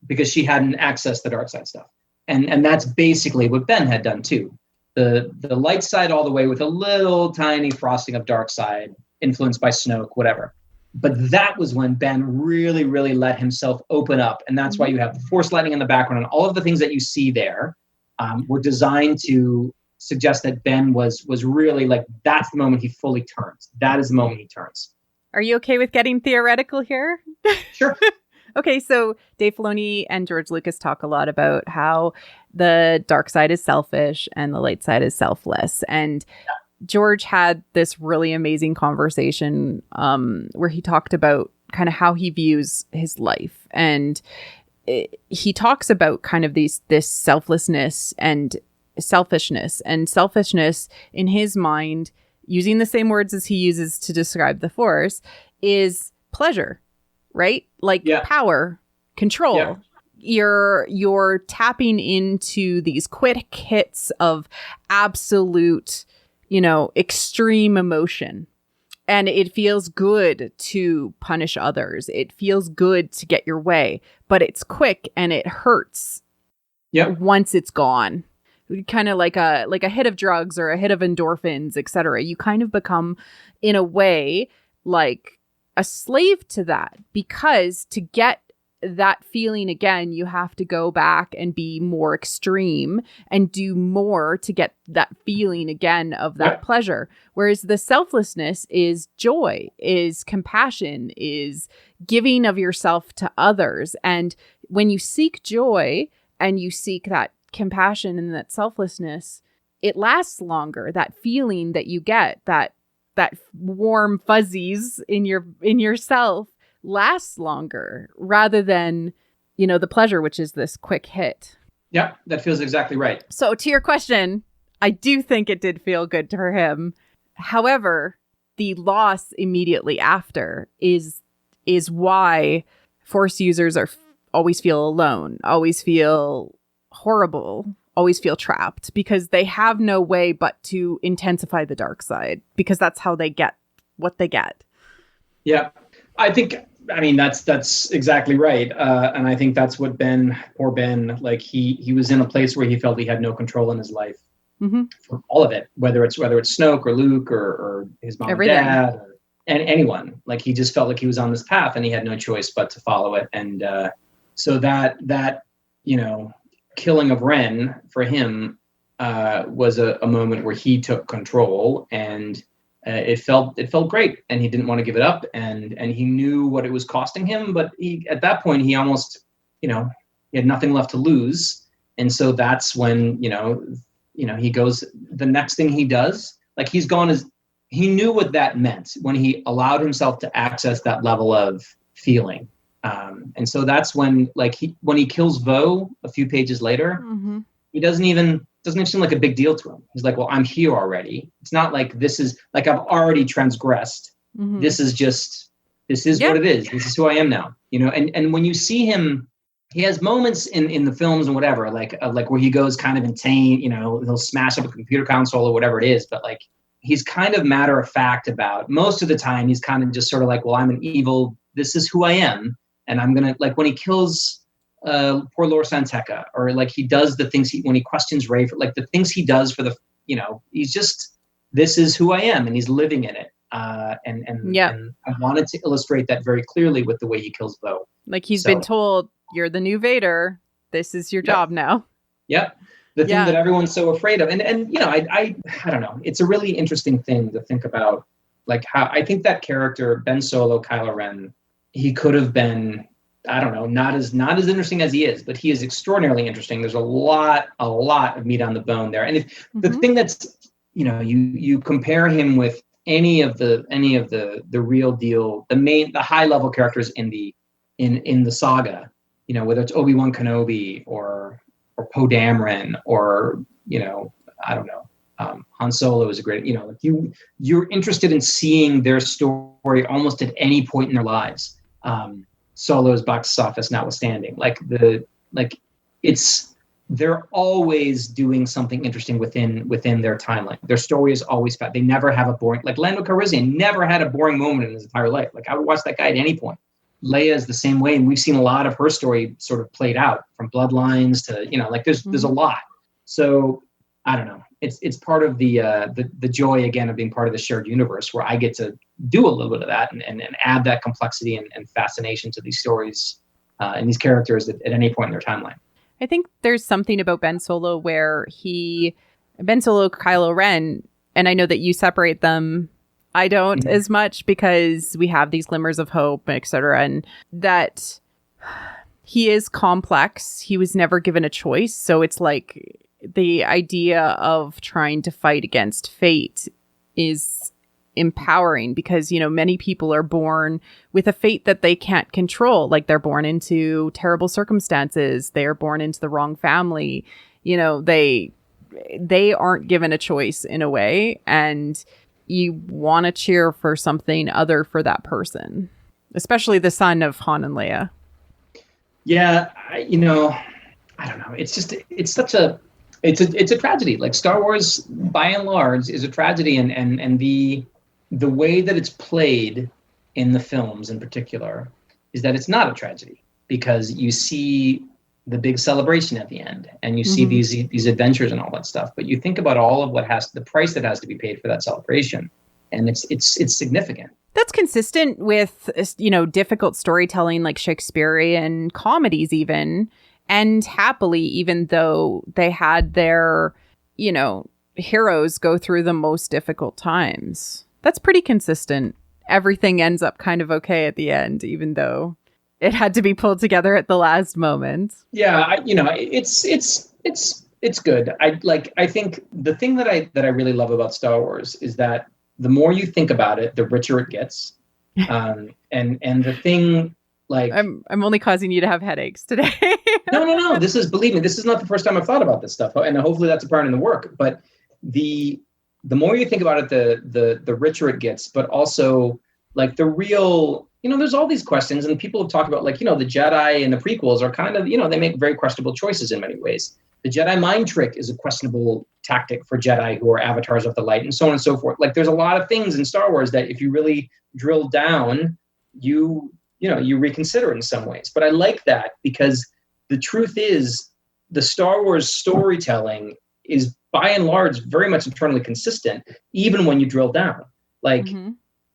because she hadn't accessed the dark side stuff. And that's basically what Ben had done too. The light side all the way with a little tiny frosting of dark side, influenced by Snoke, whatever. But that was when Ben really, really let himself open up. And that's why you have the Force lightning in the background. And all of the things that you see there were designed to suggest that Ben was really like, that's the moment he fully turns. That is the moment he turns. Are you okay with getting theoretical here? Sure. Okay, so Dave Filoni and George Lucas talk a lot about how the dark side is selfish and the light side is selfless. And George had this really amazing conversation where he talked about kind of how he views his life. And he talks about kind of this selflessness and selfishness. And selfishness in his mind, using the same words as he uses to describe the Force, is pleasure, right? Like power, control. Yeah. You're tapping into these quick hits of absolute, extreme emotion. And it feels good to punish others. It feels good to get your way, but it's quick and it hurts once it's gone. Kind of like a hit of drugs or a hit of endorphins, etc. You kind of become, in a way, like a slave to that, because to get that feeling again, you have to go back and be more extreme and do more to get that feeling again of that pleasure. Whereas the selflessness is joy, is compassion, is giving of yourself to others. And when you seek joy and you seek that compassion and that selflessness, it lasts longer. That feeling that you get, that warm fuzzies in yourself lasts longer rather than, the pleasure, which is this quick hit. Yeah, that feels exactly right. So to your question, I do think it did feel good for him. However, the loss immediately after is why Force users always feel alone, always feel horrible, always feel trapped, because they have no way but to intensify the dark side, because that's how they get what they get. Yeah, I mean, that's exactly right. And I think that's what poor Ben, like he was in a place where he felt he had no control in his life for all of it, whether it's Snoke or Luke or his mom or dad and anyone. Like he just felt like he was on this path and he had no choice but to follow it. And so that killing of Ren for him was a moment where he took control, and it felt great, and he didn't want to give it up, and he knew what it was costing him, but at that point he almost he had nothing left to lose. And so that's when he goes, the next thing he does, like he knew what that meant when he allowed himself to access that level of feeling. And so that's when he kills Vo a few pages later, he doesn't even seem like a big deal to him. He's like, well, I'm here already. It's not like this is like I've already transgressed. This is what it is. This is who I am now. And when you see him, he has moments in the films and whatever, like where he goes kind of insane, he'll smash up a computer console or whatever it is, but like he's kind of matter of fact about most of the time. He's kind of just sort of like, well, I'm an evil, this is who I am. And I'm going to, like when he kills poor Lor Santeca, or like he does the things when he questions Rey, like the things he does for he's just, this is who I am, and he's living in it. And I wanted to illustrate that very clearly with the way he kills Vo. Like he's been told, you're the new Vader. This is your job now. Yep. The thing that everyone's so afraid of. And I don't know. It's a really interesting thing to think about, like how I think that character, Ben Solo, Kylo Ren, he could have been, I don't know, not as interesting as he is, but he is extraordinarily interesting. There's a lot of meat on the bone there. And if the thing that's, you compare him with any of the real deal, the high level characters in the saga, whether it's Obi-Wan Kenobi or Poe Dameron or, I don't know, Han Solo is a great, you're interested in seeing their story almost at any point in their lives. Solo's box office notwithstanding, they're always doing something interesting within their timeline. Their story is always fat. They never have a boring, like Lando Calrissian never had a boring moment in his entire life. Like I would watch that guy at any point. Leia is the same way, and we've seen a lot of her story sort of played out from Bloodlines to there's a lot. So I don't know. It's part of the joy again of being part of the shared universe, where I get to do a little bit of that and add that complexity and fascination to these stories and these characters at any point in their timeline. I think there's something about Ben Solo where Ben Solo, Kylo Ren, and I know that you separate them. I don't as much, because we have these glimmers of hope, etc. And that he is complex. He was never given a choice. So it's like the idea of trying to fight against fate is empowering, because, many people are born with a fate that they can't control. Like they're born into terrible circumstances. They are born into the wrong family. They aren't given a choice in a way. And you want to cheer for something other for that person, especially the son of Han and Leia. Yeah. I don't know. It's a tragedy. Like Star Wars by and large is a tragedy. And the way that it's played in the films in particular is that it's not a tragedy, because you see the big celebration at the end, and you see these adventures and all that stuff. But you think about all of the price that has to be paid for that celebration, and it's significant. That's consistent with, difficult storytelling like Shakespearean comedies even, and happily, even though they had their, heroes go through the most difficult times. That's pretty consistent. Everything ends up kind of okay at the end, even though it had to be pulled together at the last moment. Yeah, it's good. I think the thing that I really love about Star Wars is that the more you think about it, the richer it gets. And the thing, like, I'm only causing you to have headaches today. No. Believe me, this is not the first time I've thought about this stuff, and hopefully that's apparent in the work. But the more you think about it, the richer it gets. But also, like, the real, there's all these questions, and people have talked about, like, the Jedi and the prequels are kind of, they make very questionable choices in many ways. The Jedi mind trick is a questionable tactic for Jedi who are avatars of the light, and so on and so forth. Like, there's a lot of things in Star Wars that if you really drill down, you reconsider in some ways. But I like that because the truth is the Star Wars storytelling is by and large very much internally consistent, even when you drill down. Like,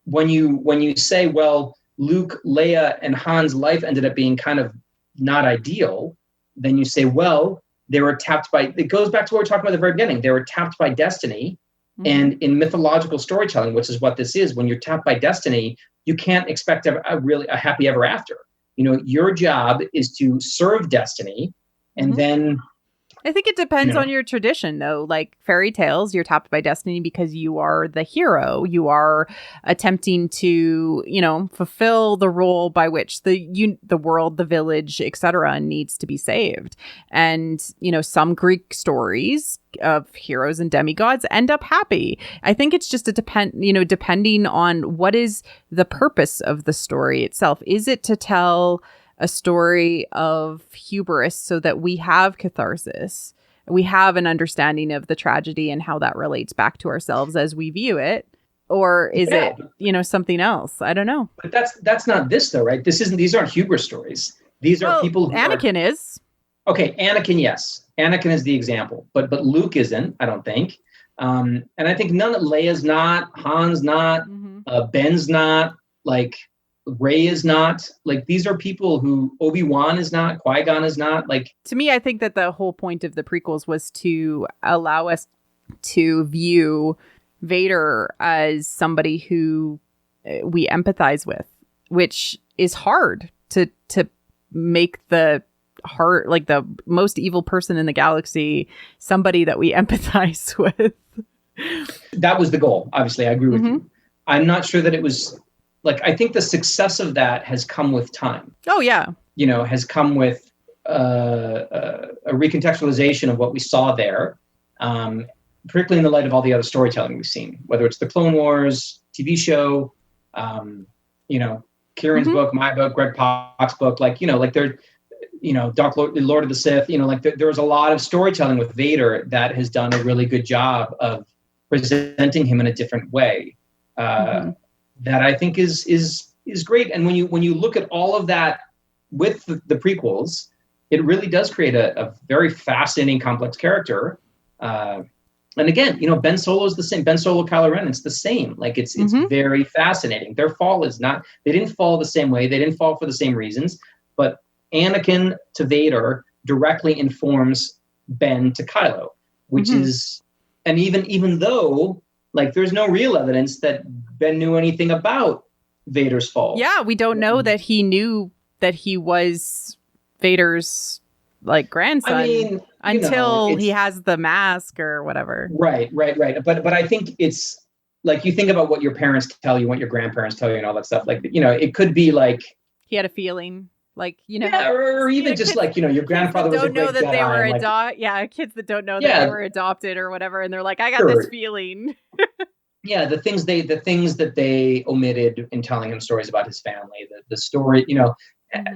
when you say, well, Luke, Leia, and Han's life ended up being kind of not ideal, then you say, well, they were tapped by, it goes back to what we were talking about at the very beginning. They were tapped by destiny. And in mythological storytelling, which is what this is, when you're tapped by destiny, you can't expect a happy ever after. Your job is to serve destiny, and then I think it depends on your tradition, though. Like fairy tales, you're tapped by destiny because you are the hero. You are attempting to, fulfill the role by which the world, the village, etc., needs to be saved. And, some Greek stories of heroes and demigods end up happy. I think it's just depending on what is the purpose of the story itself. Is it to tell a story of hubris so that we have catharsis, we have an understanding of the tragedy and how that relates back to ourselves as we view it? Or is it, something else? I don't know. But that's not this though, right? These aren't hubris stories. These are people who Anakin is. Okay, Anakin, yes. Anakin is the example, but Luke isn't, I don't think. And I think Leia's not, Han's not, Ben's not, like, Rey is not. Like, these are people who, Obi-Wan is not, Qui-Gon is not. Like, to me, I think that the whole point of the prequels was to allow us to view Vader as somebody who we empathize with, which is hard to make the heart, like the most evil person in the galaxy, somebody that we empathize with. That was the goal. Obviously, I agree with you. I'm not sure that it was. Like, I think the success of that has come with time. Oh, yeah. Has come with a recontextualization of what we saw there, particularly in the light of all the other storytelling we've seen, whether it's the Clone Wars TV show, Kieran's book, my book, Greg Pak's book, Dark Lord of the Sith, there was a lot of storytelling with Vader that has done a really good job of presenting him in a different way. That I think is great. And when you look at all of that with the prequels, it really does create a very fascinating, complex character. And again, Ben Solo is the same. Ben Solo, Kylo Ren, it's the same. Like, it's very fascinating. Their fall is not, they didn't fall the same way. They didn't fall for the same reasons. But Anakin to Vader directly informs Ben to Kylo, which is, and even though, like, there's no real evidence that Ben knew anything about Vader's fall. Yeah, we don't know that he knew that he was Vader's, like, grandson until he has the mask or whatever. Right. But I think it's like, you think about what your parents tell you, what your grandparents tell you, and all that stuff. Like, it could be like he had a feeling. Like, or even just kids, like, your grandfather was a great don't know that Jedi, they were like, kids that don't know that they were adopted or whatever, and they're like, I got this feeling. Yeah, the things that they omitted in telling him stories about his family, the story,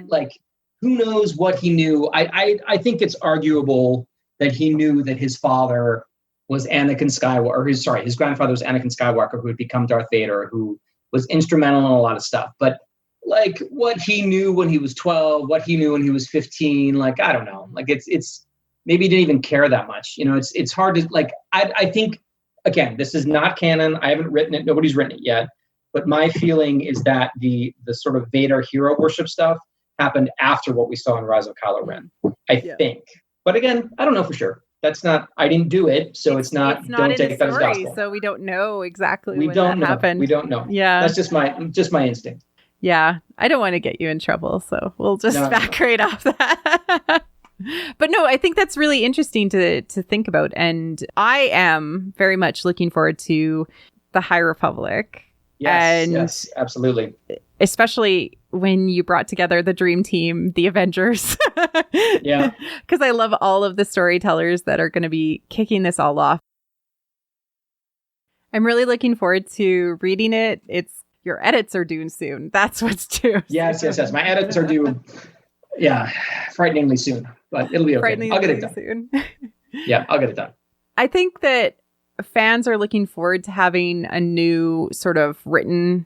like, who knows what he knew. I think it's arguable that he knew that his father was Anakin Skywalker, or his grandfather was Anakin Skywalker, who had become Darth Vader, who was instrumental in a lot of stuff. But like, what he knew when he was 12, what he knew when he was 15, like, I don't know. Like, it's maybe he didn't even care that much. It's hard to, like, I think, again, this is not canon. I haven't written it. Nobody's written it yet. But my feeling is that the sort of Vader hero worship stuff happened after what we saw in Rise of Kylo Ren, I think. But again, I don't know for sure. That's not, I didn't do it, so it's not don't take that as gospel. So we don't know exactly when that happened. We don't know. Yeah. That's just my instinct. Yeah. I don't want to get you in trouble, so we'll just back right off that. But no, I think that's really interesting to think about. And I am very much looking forward to the High Republic. Yes, absolutely. Especially when you brought together the dream team, the Avengers. Yeah. Because I love all of the storytellers that are going to be kicking this all off. I'm really looking forward to reading it. Your edits are due soon. That's what's due. Yes. My edits are due, frighteningly soon. But it'll be okay. I'll get it done. Soon. Yeah, I'll get it done. I think that fans are looking forward to having a new sort of written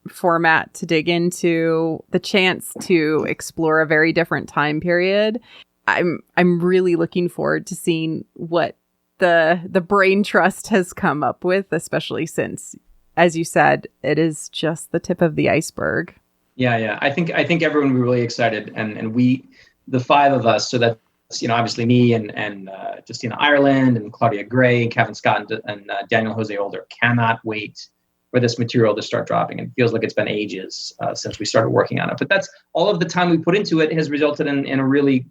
format to dig into, the chance to explore a very different time period. I'm really looking forward to seeing what the brain trust has come up with, especially since, as you said, it is just the tip of the iceberg. Yeah. I think everyone will be really excited, and we, the five of us, so that's, obviously me and Justina Ireland and Claudia Gray, Kevin Scott and Daniel Jose Older cannot wait for this material to start dropping. It feels like it's been ages since we started working on it, but that's all of the time we put into it has resulted in a really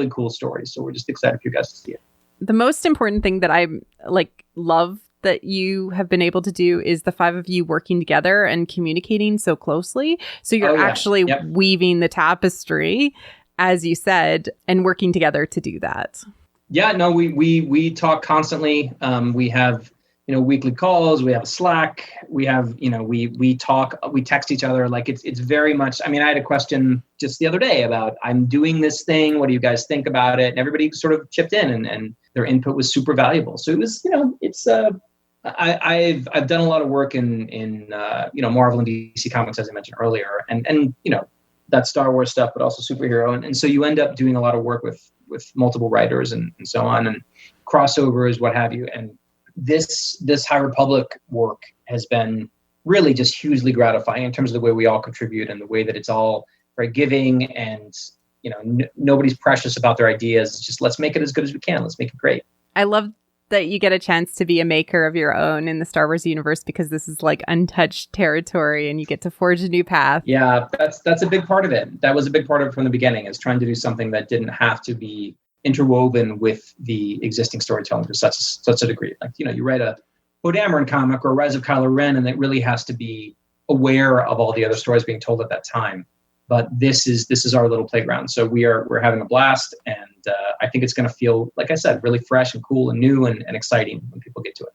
cool story. So we're just excited for you guys to see it. The most important thing that I love that you have been able to do is the five of you working together and communicating so closely. So you're actually weaving the tapestry, as you said, and working together to do that. Yeah, no, we talk constantly. We have, weekly calls, we have Slack, we have, we talk, we text each other. Like it's very much, I had a question just the other day about, I'm doing this thing. What do you guys think about it? And everybody sort of chipped in and their input was super valuable. So it was, it's, I've done a lot of work in Marvel and DC Comics, as I mentioned earlier, and that Star Wars stuff, but also superhero. And so you end up doing a lot of work with multiple writers and so on, and crossovers, what have you. And this High Republic work has been really just hugely gratifying in terms of the way we all contribute and the way that it's all very giving, and nobody's precious about their ideas. It's just, let's make it as good as we can. Let's make it great. I love that you get a chance to be a maker of your own in the Star Wars universe, because this is like untouched territory and you get to forge a new path. Yeah, that's a big part of it. That was a big part of it from the beginning, is trying to do something that didn't have to be interwoven with the existing storytelling to such a degree. Like, you write a Poe Dameron comic or Rise of Kylo Ren, and it really has to be aware of all the other stories being told at that time. But this is our little playground. So we're having a blast, and I think it's going to feel, like I said, really fresh and cool and new and exciting when people get to it.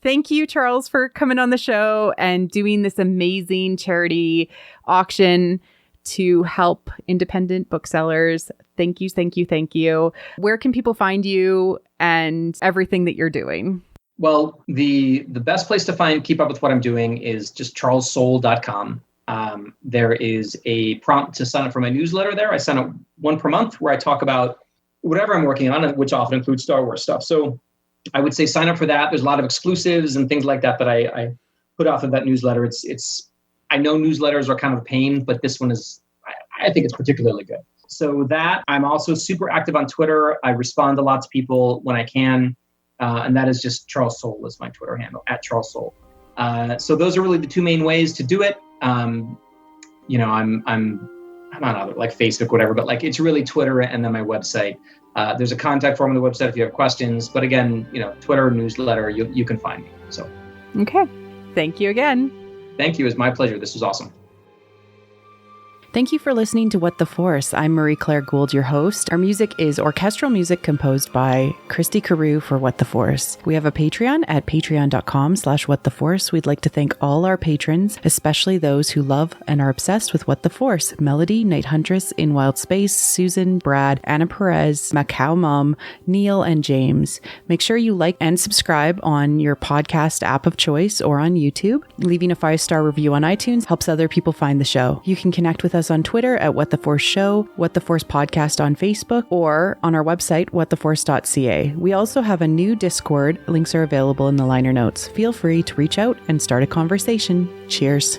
Thank you, Charles, for coming on the show and doing this amazing charity auction to help independent booksellers. Thank you. Where can people find you and everything that you're doing? Well, the best place to keep up with what I'm doing is just charlessoule.com. There is a prompt to sign up for my newsletter there. I sign up one per month where I talk about whatever I'm working on, which often includes Star Wars stuff. So I would say sign up for that. There's a lot of exclusives and things like that I put off of that newsletter. It's I know newsletters are kind of a pain, but this one is, I think it's particularly good. So that, I'm also super active on Twitter. I respond to lots of people when I can. And that is just Charles Soule is my Twitter handle, @CharlesSoule. So those are really the two main ways to do it. I'm on other, like Facebook, whatever, but like it's really Twitter and then my website. There's a contact form on the website if you have questions, but again, Twitter, newsletter, you can find me. So. Okay. Thank you again. Thank you. It's my pleasure. This was awesome. Thank you for listening to What the Force. I'm Marie-Claire Gould, your host. Our music is orchestral music composed by Christy Carew for What the Force. We have a Patreon at patreon.com/whattheforce. We'd like to thank all our patrons, especially those who love and are obsessed with What the Force. Melody, Night Huntress, In Wild Space, Susan, Brad, Anna Perez, Macau Mom, Neil, and James. Make sure you like and subscribe on your podcast app of choice or on YouTube. Leaving a 5-star review on iTunes helps other people find the show. You can connect with us on Twitter at What the Force Show, What the Force Podcast on Facebook, or on our website, whattheforce.ca. We also have a new Discord. Links are available in the liner notes. Feel free to reach out and start a conversation. Cheers.